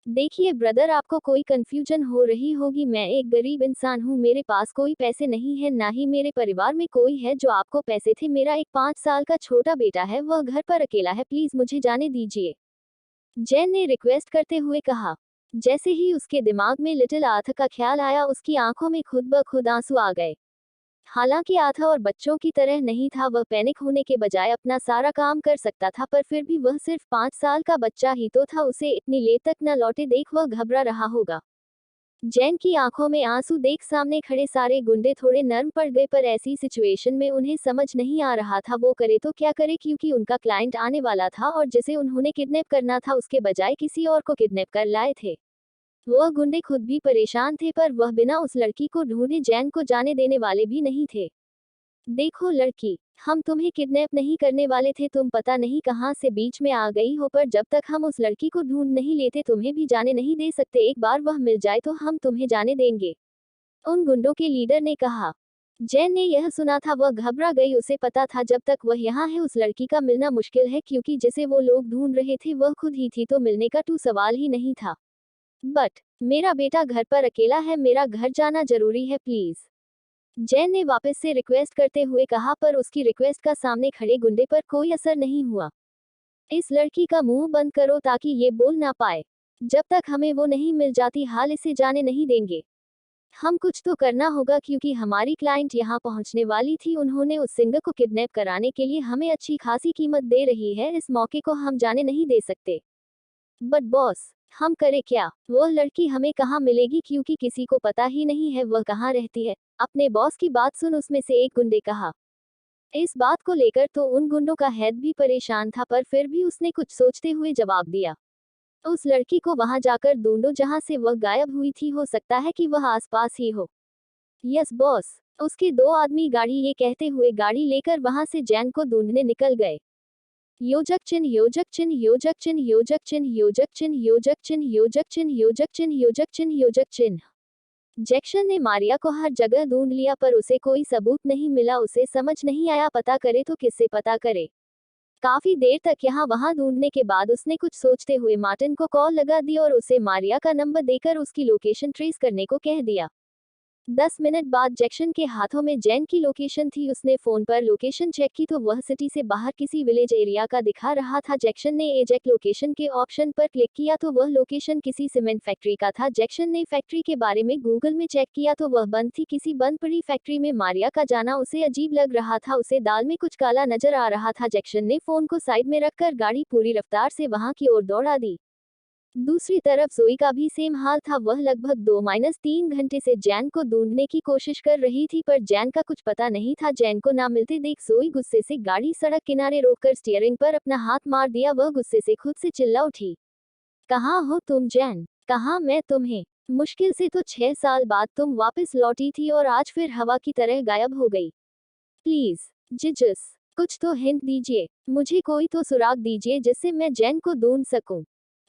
देखिए ब्रदर, आपको कोई कंफ्यूजन हो रही होगी, मैं एक गरीब इंसान हूँ, मेरे पास कोई पैसे नहीं है, ना ही मेरे परिवार में कोई है जो आपको पैसे थे। मेरा एक 5 साल का छोटा बेटा है, वह घर पर अकेला है, प्लीज मुझे जाने दीजिए, जैन ने रिक्वेस्ट करते हुए कहा। जैसे ही उसके दिमाग में लिटिल आर्थ का ख्याल आया, उसकी आंखों में खुद ब खुद आंसू आ गए। हालांकि आर्थ और बच्चों की तरह नहीं था, वह पैनिक होने के बजाय अपना सारा काम कर सकता था, पर फिर भी वह सिर्फ 5 साल का बच्चा ही तो था। उसे इतनी लेर तक न लौटे देख वह घबरा रहा होगा। जैन की आंखों में आंसू देख सामने खड़े सारे गुंडे थोड़े नर्म पड़ गए, पर ऐसी सिचुएशन में उन्हें समझ नहीं आ रहा था वो करे तो क्या करे, क्योंकि उनका क्लाइंट आने वाला था और जिसे उन्होंने किडनैप करना था उसके बजाय किसी और को किडनैप कर लाए थे। वह गुंडे खुद भी परेशान थे, पर वह बिना उस लड़की को ढूंढे जैन को जाने देने वाले भी नहीं थे। देखो लड़की, हम तुम्हें किडनैप नहीं करने वाले थे, तुम पता नहीं कहां से बीच में आ गई हो, पर जब तक हम उस लड़की को ढूंढ नहीं लेते तुम्हें भी जाने नहीं दे सकते। एक बार वह मिल जाए तो हम तुम्हें जाने देंगे, उन गुंडों के लीडर ने कहा। जैन ने यह सुना था वह घबरा गई। उसे पता था जब तक वह यहाँ है उस लड़की का मिलना मुश्किल है, क्योंकि जिसे वो लोग ढूंढ रहे थे वह खुद ही थी, तो मिलने का तो सवाल ही नहीं था। बट मेरा बेटा घर पर अकेला है, मेरा घर जाना जरूरी है प्लीज, जैन ने वापस से रिक्वेस्ट करते हुए कहा, पर उसकी रिक्वेस्ट का सामने खड़े गुंडे पर कोई असर नहीं हुआ। इस लड़की का मुंह बंद करो ताकि ये बोल ना पाए, जब तक हमें वो नहीं मिल जाती हाल इसे जाने नहीं देंगे। हम कुछ तो करना होगा, क्योंकि हमारी क्लाइंट यहाँ पहुँचने वाली थी, उन्होंने उस सिंगर को किडनैप कराने के लिए हमें अच्छी खासी कीमत दे रही है, इस मौके को हम जाने नहीं दे सकते। बट बॉस, हम करें क्या? वह लड़की हमें कहाँ मिलेगी, क्योंकि किसी को पता ही नहीं है वह कहाँ रहती है। अपने बॉस की बात सुन, उसमें से एक गुंडे कहा। इस बात को लेकर तो उन गुंडों का हेड भी परेशान था, पर फिर भी उसने कुछ सोचते हुए जवाब दिया, उस लड़की को वहां जाकर ढूंढो जहां से वह गायब हुई थी, हो सकता है कि वह आसपास ही हो। Yes boss. उसके 2 आदमी गाड़ी, ये कहते हुए गाड़ी लेकर वहां से जैन को ढूंढने निकल गए। योजक चिन्ह योजक चिन्ह योजक चिन्ह योजक चिन्ह योजक चिन्ह योजक चिन्ह योजक चिन्ह योजक चिन्ह योजक चिन्ह योजक चिन्ह। जैक्सन ने मारिया को हर जगह ढूंढ लिया, पर उसे कोई सबूत नहीं मिला। उसे समझ नहीं आया पता करे तो किससे पता करे। काफी देर तक यहाँ वहां ढूंढने के बाद उसने कुछ सोचते हुए मार्टिन को कॉल लगा दी और उसे मारिया का नंबर देकर उसकी लोकेशन ट्रेस करने को कह दिया। 10 मिनट बाद जैक्सन के हाथों में जैन की लोकेशन थी। उसने फोन पर लोकेशन चेक की तो वह सिटी से बाहर किसी विलेज एरिया का दिखा रहा था। जैक्सन ने एजेक्ट लोकेशन के ऑप्शन पर क्लिक किया तो वह लोकेशन किसी सीमेंट फैक्ट्री का था। जैक्सन ने फैक्ट्री के बारे में गूगल में चेक किया तो वह बंद थी। किसी बंद पड़ी फैक्ट्री में मारिया का जाना उसे अजीब लग रहा था, उसे दाल में कुछ काला नजर आ रहा था। जैक्सन ने फोन को साइड में रखकर गाड़ी पूरी रफ्तार से वहां की ओर दौड़ा दी। दूसरी तरफ जोई का भी सेम हाल था। वह लगभग 2-3 घंटे से जैन को ढूंढने की कोशिश कर रही थी, पर जैन का कुछ पता नहीं था। जैन को ना मिलते देख जोई गुस्से से गाड़ी सड़क किनारे रोककर स्टीयरिंग पर अपना हाथ मार दिया। वह गुस्से से खुद से चिल्ला उठी, कहाँ हो तुम जैन? कहाँ मैं तुम्हें? मुश्किल से तो 6 साल बाद तुम वापस लौटी थी और आज फिर हवा की तरह गायब हो गई। प्लीज, जिजस, कुछ तो हिंट दीजिए, मुझे कोई तो सुराग दीजिए जिससे मैं जैन को ढूंढ सकूं।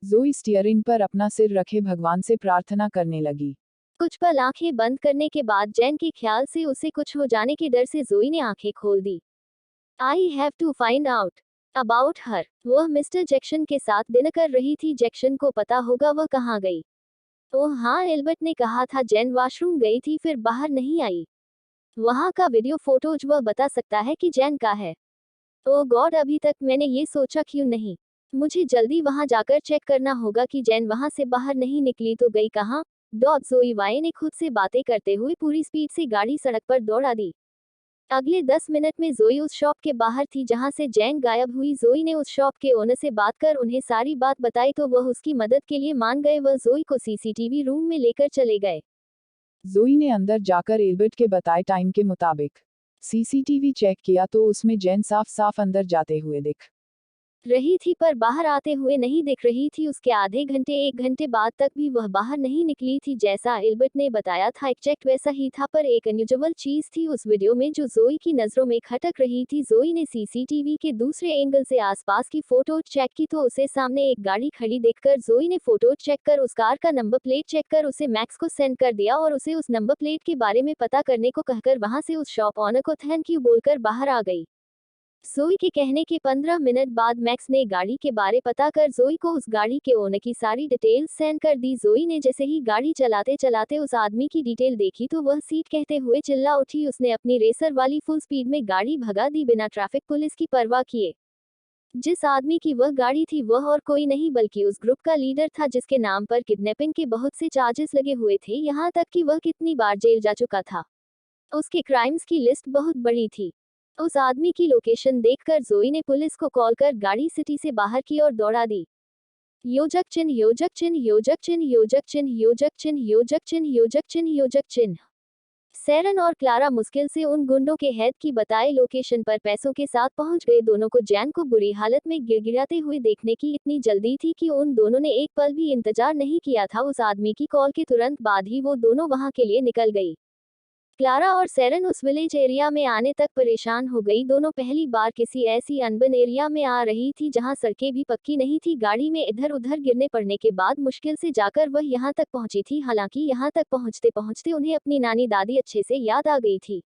जोई स्टीयरिंग पर अपना सिर रखे भगवान से प्रार्थना करने लगी। कुछ पल आंखें बंद करने के बाद जैन के ख्याल से उसे कुछ हो जाने के डर से जोई ने आंखें खोल दी। I have to find out about her. वह मिस्टर जैक्सन के साथ डिनर कर रही थी। जैक्सन को पता होगा वह कहाँ गई। ओह हाँ, एल्बर्ट ने कहा था जैन वॉशरूम गई थी फिर बाहर नहीं आई। वहाँ का वीडियो फोटोज वह बता सकता है कि जैन का है। ओह गॉड, अभी तक मैंने ये सोचा क्यों नहीं। मुझे जल्दी वहां जाकर चेक करना होगा कि जैन वहां से बाहर नहीं निकली तो गई कहाँ। जोई वाई ने खुद से बातें करते हुए पूरी स्पीड से गाड़ी सड़क पर दौड़ा दी। अगले 10 मिनट में जोई उस शॉप के बाहर थी जहां से जैन गायब हुई। जोई ने उस शॉप के ओनर से बात कर उन्हें सारी बात बताई तो वह उसकी मदद के लिए मान गए। वह जोई को सीसीटीवी रूम में लेकर चले गए। जोई ने अंदर जाकर एल्बर्ट के बताए टाइम के मुताबिक सीसीटीवी चेक किया तो उसमें जैन साफ साफ अंदर जाते हुए दिख रही थी पर बाहर आते हुए नहीं दिख रही थी। उसके आधे घंटे 1 घंटे बाद तक भी वह बाहर नहीं निकली थी। जैसा एल्बर्ट ने बताया था एग्जैक्ट वैसा ही था, पर एक अनयूजुअल चीज थी उस वीडियो में जो जोई की नजरों में खटक रही थी। जोई ने सीसीटीवी के दूसरे एंगल से आसपास की फोटो चेक की तो उसे सामने एक गाड़ी खड़ी देखकर जोई ने फोटो चेक कर उस कार का नंबर प्लेट चेक कर उसे मैक्स को सेंड कर दिया और उसे उस नंबर प्लेट के बारे में पता करने को कहकर वहां से उस शॉप ऑनर को थैंक यू बोलकर बाहर आ गई। जोई के कहने के 15 मिनट बाद मैक्स ने गाड़ी के बारे पता कर जोई को उस गाड़ी के ओनर की सारी डिटेल्स सेंड कर दी। जोई ने जैसे ही गाड़ी चलाते चलाते उस आदमी की डिटेल देखी तो वह सीट कहते हुए चिल्ला उठी। उसने अपनी रेसर वाली फुल स्पीड में गाड़ी भगा दी बिना ट्रैफिक पुलिस की परवाह किए। जिस आदमी की वह गाड़ी थी वह और कोई नहीं बल्कि उस ग्रुप का लीडर था जिसके नाम पर किडनैपिंग के बहुत से चार्जेस लगे हुए थे, यहाँ तक कि वह कितनी बार जेल जा चुका था। उसके क्राइम्स की लिस्ट बहुत बड़ी थी। उस आदमी की लोकेशन देखकर जोई ने पुलिस को कॉल कर गाड़ी सिटी से बाहर की ओर दौड़ा दी। योजक चिन्ह योजक चिन्ह योजक चिन्ह योजक चिन्ह योजक चिन्ह योजक चिन्ह योजक चिन्ह योजक चिन्ह। सैरन और क्लारा मुश्किल से उन गुंडों के हेड की बताए लोकेशन पर पैसों के साथ पहुंच गए। दोनों को जैन को बुरी हालत में गिड़गिड़ाते हुए देखने की इतनी जल्दी थी कि उन दोनों ने एक पल भी इंतजार नहीं किया था। उस आदमी की कॉल के तुरंत बाद ही वो दोनों वहां के लिए निकल गई। क्लारा और सैरन उस विलेज एरिया में आने तक परेशान हो गई। दोनों पहली बार किसी ऐसी अनबन एरिया में आ रही थी जहां सड़कें भी पक्की नहीं थी। गाड़ी में इधर उधर गिरने पड़ने के बाद मुश्किल से जाकर वह यहां तक पहुंची थी। हालांकि यहां तक पहुंचते पहुंचते उन्हें अपनी नानी दादी अच्छे से याद आ गई थी।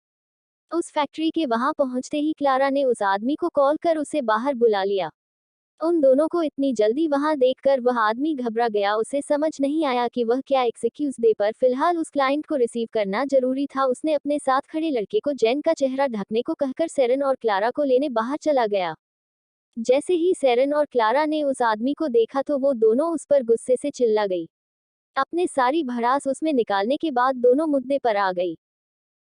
उस फैक्ट्री के वहां पहुंचते ही क्लारा ने उस आदमी को कॉल कर उसे बाहर बुला लिया। उन दोनों को इतनी जल्दी वहां देखकर वह आदमी घबरा गया। उसे समझ नहीं आया कि वह क्या एक्सक्यूज दे, पर फिलहाल उस क्लाइंट को रिसीव करना जरूरी था। उसने अपने साथ खड़े लड़के को जैन का चेहरा ढकने को कहकर सैरन और क्लारा को लेने बाहर चला गया। जैसे ही सैरन और क्लारा ने उस आदमी को देखा तो वो दोनों उस पर गुस्से से चिल्ला गई। अपने सारी भड़ास उसमें निकालने के बाद दोनों मुद्दे पर आ गई।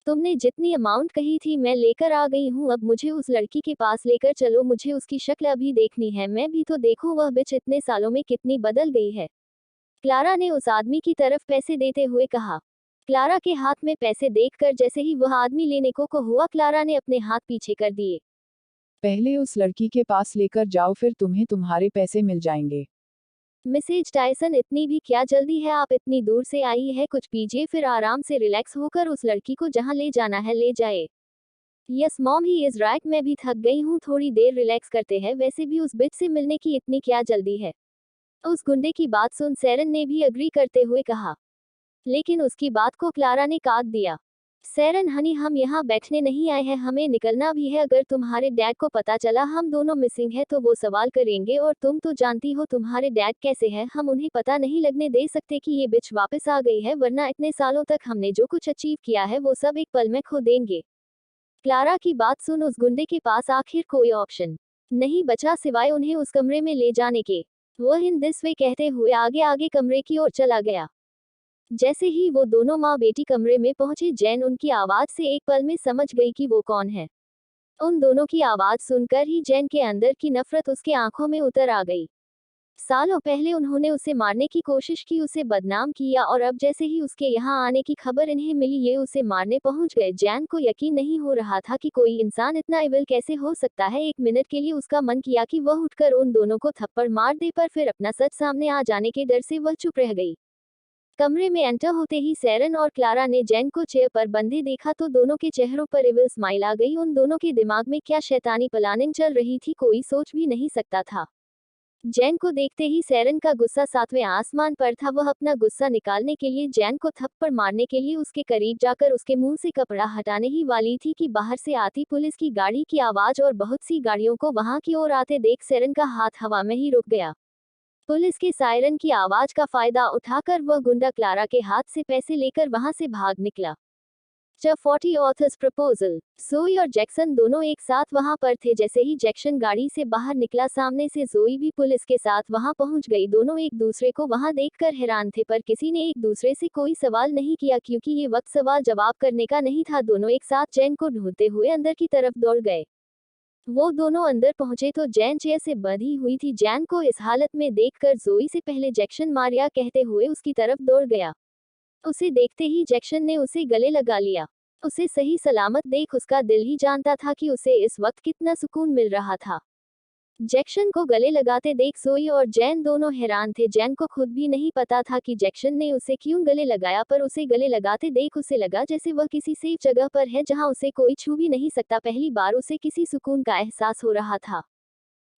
तुमने जितनी अमाउंट कही थी मैं लेकर आ गई हूँ, अब मुझे उस लड़की के पास लेकर चलो। मुझे उसकी शक्ल अभी देखनी है, मैं भी तो देखूं वह बिच इतने सालों में कितनी बदल गई है। क्लारा ने उस आदमी की तरफ पैसे देते हुए कहा। क्लारा के हाथ में पैसे देखकर जैसे ही वह आदमी लेने को हुआ, क्लारा ने अपने हाथ पीछे कर दिए। पहले उस लड़की के पास लेकर जाओ फिर तुम्हें तुम्हारे पैसे मिल जाएंगे। मिसेज टायसन, इतनी भी क्या जल्दी है? आप इतनी दूर से आई है, कुछ पीजिए फिर आराम से रिलैक्स होकर उस लड़की को जहां ले जाना है ले जाए। Yes mom, he is right, मैं भी थक गई हूँ, थोड़ी देर रिलैक्स करते हैं। वैसे भी उस बिच से मिलने की इतनी क्या जल्दी है? उस गुंडे की बात सुन सैरन ने भी अग्री करते हुए कहा। लेकिन उसकी बात को क्लारा ने काट दिया। सैरन हनी, हम यहाँ बैठने नहीं आए हैं, हमें निकलना भी है। अगर तुम्हारे डैड को पता चला हम दोनों मिसिंग है तो वो सवाल करेंगे, और तुम तो जानती हो तुम्हारे डैड कैसे हैं। हम उन्हें पता नहीं लगने दे सकते कि ये बिच वापस आ गई है, वरना इतने सालों तक हमने जो कुछ अचीव किया है वो सब एक पल में खो देंगे। क्लारा की बात सुन उस गुंडे के पास आखिर कोई ऑप्शन नहीं बचा सिवाय उन्हें उस कमरे में ले जाने के। वह इन दिस वे कहते हुए आगे आगे कमरे की ओर चला गया। जैसे ही वो दोनों माँ बेटी कमरे में पहुंचे, जैन उनकी आवाज से एक पल में समझ गई कि वो कौन है। उन दोनों की आवाज सुनकर ही जैन के अंदर की नफरत उसके आंखों में उतर आ गई। सालों पहले उन्होंने उसे मारने की कोशिश की, उसे बदनाम किया, और अब जैसे ही उसके यहाँ आने की खबर इन्हें मिली ये उसे मारने पहुंच गए। जैन को यकीन नहीं हो रहा था कि कोई इंसान इतना इविल कैसे हो सकता है। एक मिनट के लिए उसका मन किया कि वह उठकर उन दोनों को थप्पड़ मार दे, पर फिर अपना सच सामने आ जाने के डर से वह चुप रह गई। कमरे में एंटर होते ही सैरन और क्लारा ने जैन को चेयर पर बंधे देखा तो दोनों के चेहरों पर इविल स्माइल आ गई। उन दोनों के दिमाग में क्या शैतानी प्लानिंग चल रही थी, कोई सोच भी नहीं सकता था। जैन को देखते ही सैरन का गुस्सा सातवें आसमान पर था। वह अपना गुस्सा निकालने के लिए जैन को थप्पड़ मारने के लिए उसके करीब जाकर उसके मुंह से कपड़ा हटाने ही वाली थी कि बाहर से आती पुलिस की गाड़ी की आवाज और बहुत सी गाड़ियों को वहां की ओर आते देख सैरन का हाथ हवा में ही रुक गया। पुलिस के सायरन की आवाज का फायदा उठाकर वह गुंडा क्लारा के हाथ से पैसे लेकर वहां से भाग निकला। च 40 ऑथर्स प्रपोजल। जोई और जैक्सन दोनों एक साथ वहां पर थे। जैसे ही जैक्सन गाड़ी से बाहर निकला सामने से जोई भी पुलिस के साथ वहां पहुंच गई। दोनों एक दूसरे को वहां देखकर हैरान थे, पर किसी ने एक दूसरे से कोई सवाल नहीं किया क्योंकि ये वक्त सवाल जवाब करने का नहीं था। दोनों एक साथ जैन को ढूंढते हुए अंदर की तरफ दौड़ गए। वो दोनों अंदर पहुंचे तो जैन चेयर से बंधी हुई थी। जैन को इस हालत में देखकर जोई से पहले जैक्सन मारिया कहते हुए उसकी तरफ दौड़ गया। उसे देखते ही जैक्सन ने उसे गले लगा लिया। उसे सही सलामत देख उसका दिल ही जानता था कि उसे इस वक्त कितना सुकून मिल रहा था। जैक्सन को गले लगाते देख जोई और जैन दोनों हैरान थे। जैन को खुद भी नहीं पता था कि जैक्सन ने उसे क्यों गले लगाया, पर उसे गले लगाते देख उसे लगा जैसे वह किसी सेफ जगह पर है जहां उसे कोई छू भी नहीं सकता। पहली बार उसे किसी सुकून का एहसास हो रहा था।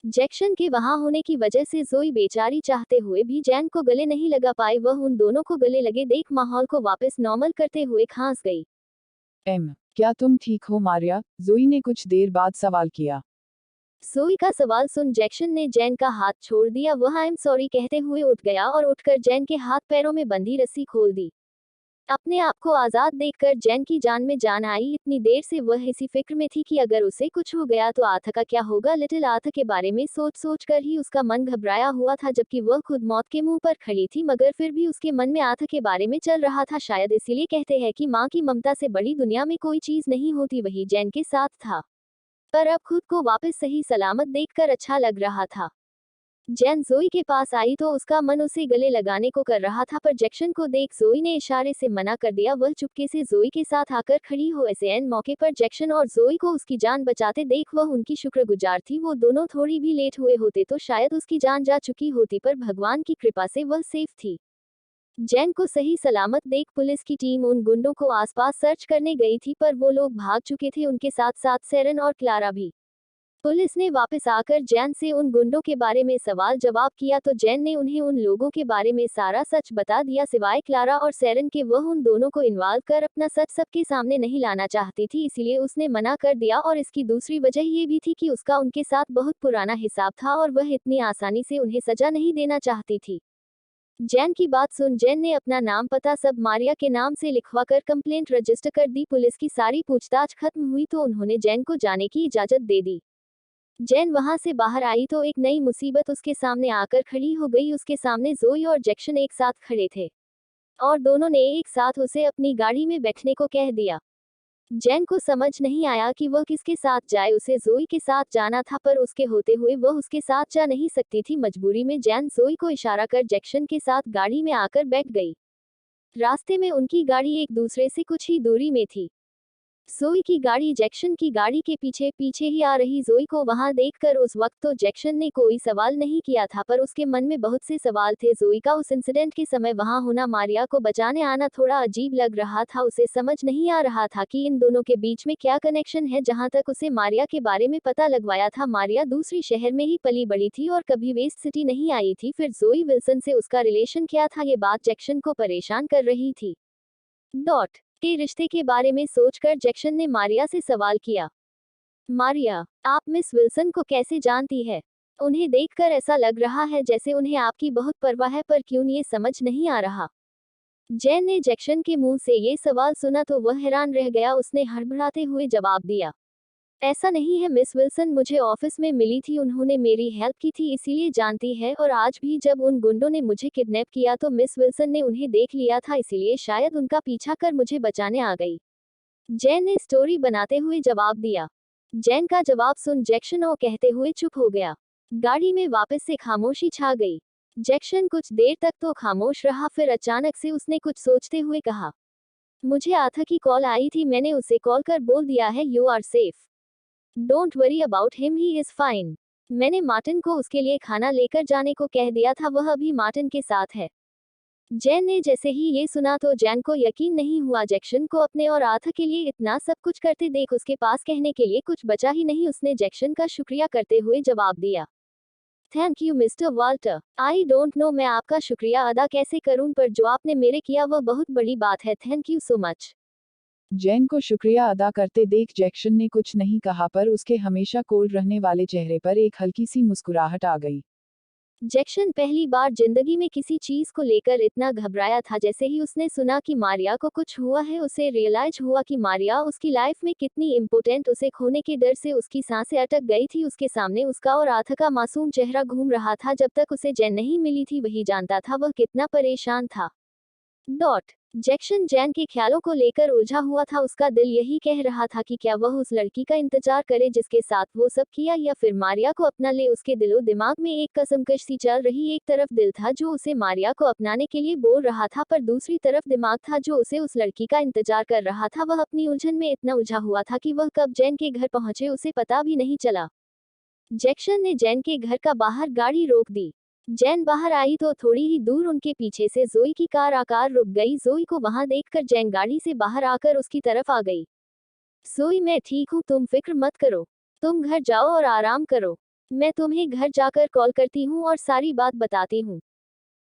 जैक्सन के वहां होने की वजह से जोई बेचारी चाहते हुए भी जैन को गले नहीं लगा पाई। वह उन दोनों को गले लगे देख माहौल को वापस नॉर्मल करते हुए खांस गई। क्या तुम ठीक हो मारिया? जोई ने कुछ देर बाद सवाल किया। जोई का सवाल सुन जैक्सन ने जैन का हाथ छोड़ दिया। वह आई एम सॉरी कहते हुए उठ गया और उठकर जैन के हाथ पैरों में बंधी रस्सी खोल दी। अपने आप को आजाद देखकर जैन की जान में जान आई। इतनी देर से वह इसी फिक्र में थी कि अगर उसे कुछ हो गया तो आथ का क्या होगा। लिटिल आथ के बारे में सोच सोच कर ही उसका मन घबराया हुआ था, जबकि वह खुद मौत के मुंह पर खड़ी थी, मगर फिर भी उसके मन में आथ के बारे में चल रहा था। शायद इसीलिए कहते हैं कि माँ की ममता से बड़ी दुनिया में कोई चीज नहीं होती। वही जैन के साथ था, पर अब खुद को वापस सही सलामत देखकर अच्छा लग रहा था। जैन जोई के पास आई तो उसका मन उसे गले लगाने को कर रहा था, पर जैक्सन को देख जोई ने इशारे से मना कर दिया। वह चुपके से जोई के साथ आकर खड़ी हो। ऐसे एन मौके पर जैक्सन और जोई को उसकी जान बचाते देख वह उनकी शुक्रगुजार थी। वो दोनों थोड़ी भी लेट हुए होते तो शायद उसकी जान जा चुकी होती, पर भगवान की कृपा से वह सेफ थी। जैन को सही सलामत देख पुलिस की टीम उन गुंडों को आसपास सर्च करने गई थी, पर वो लोग भाग चुके थे, उनके साथ साथ सैरन और क्लारा भी। पुलिस ने वापस आकर जैन से उन गुंडों के बारे में सवाल जवाब किया तो जैन ने उन्हें उन लोगों के बारे में सारा सच बता दिया, सिवाय क्लारा और सैरन के। वह उन दोनों को इन्वॉल्व कर अपना सच सबके सामने नहीं लाना चाहती थी, इसलिए उसने मना कर दिया। और इसकी दूसरी वजह ये भी थी कि उसका उनके साथ बहुत पुराना हिसाब था और वह इतनी आसानी से उन्हें सजा नहीं देना चाहती थी। जैन की बात सुन जैन ने अपना नाम पता सब मारिया के नाम से लिखवाकर कंप्लेंट रजिस्टर कर दी। पुलिस की सारी पूछताछ खत्म हुई तो उन्होंने जैन को जाने की इजाजत दे दी। जैन वहां से बाहर आई तो एक नई मुसीबत उसके सामने आकर खड़ी हो गई। उसके सामने जोई और जैक्सन एक साथ खड़े थे और दोनों ने एक साथ उसे अपनी गाड़ी में बैठने को कह दिया। जैन को समझ नहीं आया कि वह किसके साथ जाए। उसे जोई के साथ जाना था, पर उसके होते हुए वह उसके साथ जा नहीं सकती थी। मजबूरी में जैन जोई को इशारा कर जैक्सन के साथ गाड़ी में आकर बैठ गई। रास्ते में उनकी गाड़ी एक दूसरे से कुछ ही दूरी में थी। जोई की गाड़ी जैक्सन की गाड़ी के पीछे पीछे ही आ रही। जोई को वहां देखकर उस वक्त तो जैक्सन ने कोई सवाल नहीं किया था, पर उसके मन में बहुत से सवाल थे। जोई का उस इंसिडेंट के समय वहां होना, मारिया को बचाने आना थोड़ा अजीब लग रहा था। उसे समझ नहीं आ रहा था कि इन दोनों के बीच में क्या कनेक्शन है। जहां तक उसे मारिया के बारे में पता लगवाया था, मारिया दूसरी शहर में ही पली बड़ी थी और कभी वेस्ट सिटी नहीं आई थी। फिर जोई विल्सन से उसका रिलेशन क्या था, ये बात जैक्सन को परेशान कर रही थी। डॉट के रिश्ते के बारे में सोचकर जैक्सन ने मारिया से सवाल किया, मारिया, आप मिस विल्सन को कैसे जानती है? उन्हें देखकर ऐसा लग रहा है जैसे उन्हें आपकी बहुत परवाह है, पर क्यों ये समझ नहीं आ रहा। जैन ने जैक्सन के मुंह से ये सवाल सुना तो वह हैरान रह गया। उसने हड़बड़ाते हुए जवाब दिया, ऐसा नहीं है मिस विल्सन मुझे ऑफिस में मिली थी, उन्होंने मेरी हेल्प की थी इसीलिए जानती है। और आज भी जब उन गुंडों ने मुझे किडनैप किया तो मिस विल्सन ने उन्हें देख लिया था, इसीलिए शायद उनका पीछा कर मुझे बचाने आ गई। जैन ने स्टोरी बनाते हुए जवाब दिया। जैन का जवाब सुन जैक्सन ओ कहते हुए चुप हो गया। गाड़ी में वापस से खामोशी छा गई। जैक्सन कुछ देर तक तो खामोश रहा, फिर अचानक से उसने कुछ सोचते हुए कहा, मुझे आथा की कॉल आई थी, मैंने उसे कॉल कर बोल दिया है you are safe, don't worry about him, he is fine. मैंने मार्टिन को उसके लिए खाना लेकर जाने को कह दिया था, वह अभी मार्टिन के साथ है। जैन ने जैसे ही ये सुना तो जैन को यकीन नहीं हुआ। जैक्सन को अपने और आर्थ के लिए इतना सब कुछ करते देख उसके पास कहने के लिए कुछ बचा ही नहीं। उसने जैक्सन का शुक्रिया करते हुए जवाब दिया, thank you mister Walter. I don't know मैं आपका शुक्रिया अदा कैसे करूं, पर जो आपने मेरे किया वह बहुत बड़ी बात है। Thank you so much. Jain को शुक्रिया अदा करते देख जैक्सन ने कुछ नहीं कहा, पर उसके हमेशा कोल्ड रहने वाले चेहरे पर एक हल्की सी मुस्कुराहट आ गई। जैक्सन पहली बार जिंदगी में किसी चीज को लेकर इतना घबराया था। जैसे ही उसने सुना कि मारिया को कुछ हुआ है, उसे रियलाइज हुआ कि मारिया उसकी लाइफ में कितनी इम्पोर्टेंट। उसे खोने के डर से उसकी सांसें अटक गई थी। उसके सामने उसका और आर्थ का मासूम चेहरा घूम रहा था। जब तक उसे जैन नहीं मिली थी वही जानता था वह कितना परेशान था। जैक्सन जैन के ख्यालों को लेकर उलझा हुआ था। उसका दिल यही कह रहा था कि क्या वह उस लड़की का इंतजार करे जिसके साथ वो सब किया, या फिर मारिया को अपना ले। उसके दिलो दिमाग में एक कसमकश सी चल रही। एक तरफ दिल था जो उसे मारिया को अपनाने के लिए बोल रहा था, पर दूसरी तरफ दिमाग था जो उसे उस लड़की का इंतजार कर रहा था। वह अपनी उलझन में इतना उलझा हुआ था कि वह कब जैन के घर पहुंचे उसे पता भी नहीं चला। जैक्सन ने जैन के घर का बाहर गाड़ी रोक दी। जैन बाहर आई तो थोड़ी ही दूर उनके पीछे से जोई की कार आकर रुक गई। जोई को वहां देखकर जैन गाड़ी से बाहर आकर उसकी तरफ आ गई। जोई, मैं ठीक हूँ, तुम फिक्र मत करो। तुम घर जाओ और आराम करो। मैं तुम्हें घर जाकर कॉल करती हूँ और सारी बात बताती हूँ।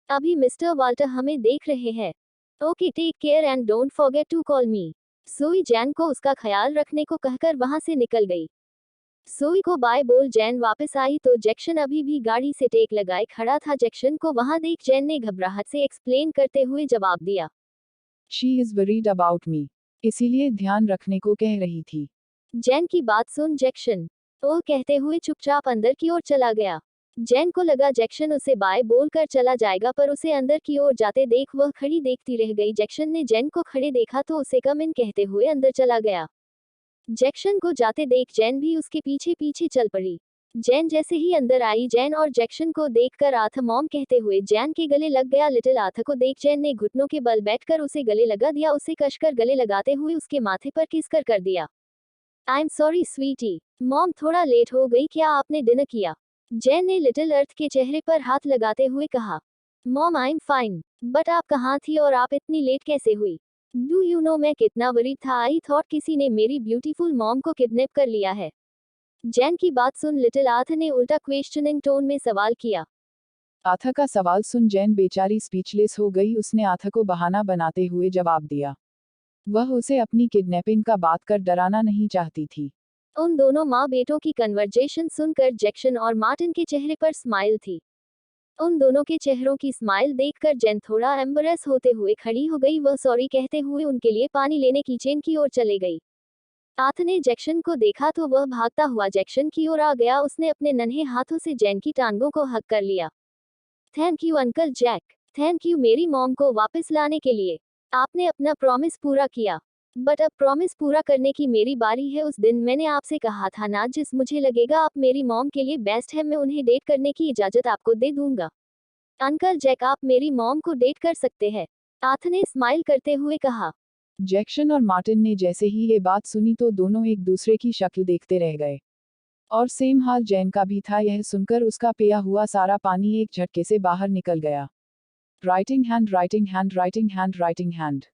अभी मिस्टर वाल्टर हमें देख रहे हैं। Okay, take care and don't forget to call me. Joey Jane को उसका ख्याल रखने को कहकर वहां से निकल गई। सोई को बाय बोल जैन वापस आई तो जैक्सन अभी भी गाड़ी से टेक लगाए खड़ा था। जैक्सन को वहां देख जैन ने घबराहट से एक्सप्लेन करते हुए जवाब दिया, she is worried about me, इसीलिए ध्यान रखने को कह रही थी। जैन की बात सुन जैक्सन ओह कहते हुए चुपचाप अंदर की ओर चला गया। जैन को लगा जैक्सन उसे बाय बोल कर चला जाएगा, पर उसे अंदर की ओर जाते देख वह खड़ी देखती रह गई। जैक्सन ने जैन को खड़े देखा तो उसे कम इन कहते हुए अंदर चला गया। जैक्सन को जाते देख जैन भी उसके पीछे पीछे चल पड़ी। जैन जैसे ही अंदर आई, जैन और जैक्सन को देखकर आर्थ मॉम कहते हुए जैन के गले लग गया। लिटिल आर्थ को देख जैन ने घुटनों के बल बैठकर उसे गले लगा दिया। उसे कसकर गले लगाते हुए उसके माथे पर किस कर दिया। I am sorry sweetie, mom थोड़ा लेट हो गई, क्या आपने डिनर किया? जैन ने लिटिल अर्थ के चेहरे पर हाथ लगाते हुए कहा, mom I am fine, but आप कहाँ थी और आप इतनी लेट कैसे हुई? डू यू नो मैं कितना वरीड था? आई थॉट किसी ने मेरी ब्यूटीफुल मॉम को किडनैप कर लिया है। जैन की बात सुन लिटिल आर्थ ने उल्टा क्वेश्चनिंग टोन में सवाल किया। आर्थ का सवाल सुन जैन बेचारी स्पीचलेस हो गई। उसने आर्थ को बहाना बनाते हुए जवाब दिया। वह उसे अपनी किडनैपिंग का बात कर डराना नहीं चाहती थी। उन दोनों माँ बेटों की कन्वर्जेशन सुनकर जैक्सन और मार्टिन के चेहरे पर स्माइल थी। उन दोनों के चेहरों की स्माइल देखकर जैन थोड़ा एम्बरेस होते हुए खड़ी हो गई। वह सॉरी कहते हुए उनके लिए पानी लेने किचन की ओर चले गई। आर्थ ने जैक्सन को देखा तो वह भागता हुआ जैक्सन की ओर आ गया। उसने अपने नन्हे हाथों से जैन की टांगों को हक कर लिया। Thank you uncle Jack, thank you मेरी मॉम को वापस लाने के लिए। आपने अपना प्रॉमिस पूरा किया, बट अब प्रॉमिस पूरा करने की मेरी बारी है। उस दिन मैंने आपसे कहा था ना, जिस मुझे लगेगा आप मेरी मॉम के लिए बेस्ट है, मैं उन्हें डेट करने की इजाजत आपको दे दूंगा। अंकल जैक, आप मेरी मॉम को डेट कर सकते हैं, आर्थ ने स्माइल करते हुए कहा। जैक्सन और मार्टिन ने जैसे ही ये बात सुनी तो दोनों एक दूसरे की शक्ल देखते रह गए। और सेम हाल जैन का भी था। यह सुनकर उसका पिया हुआ सारा पानी एक झटके से बाहर निकल गया। Writing hand, writing hand, writing hand, writing hand.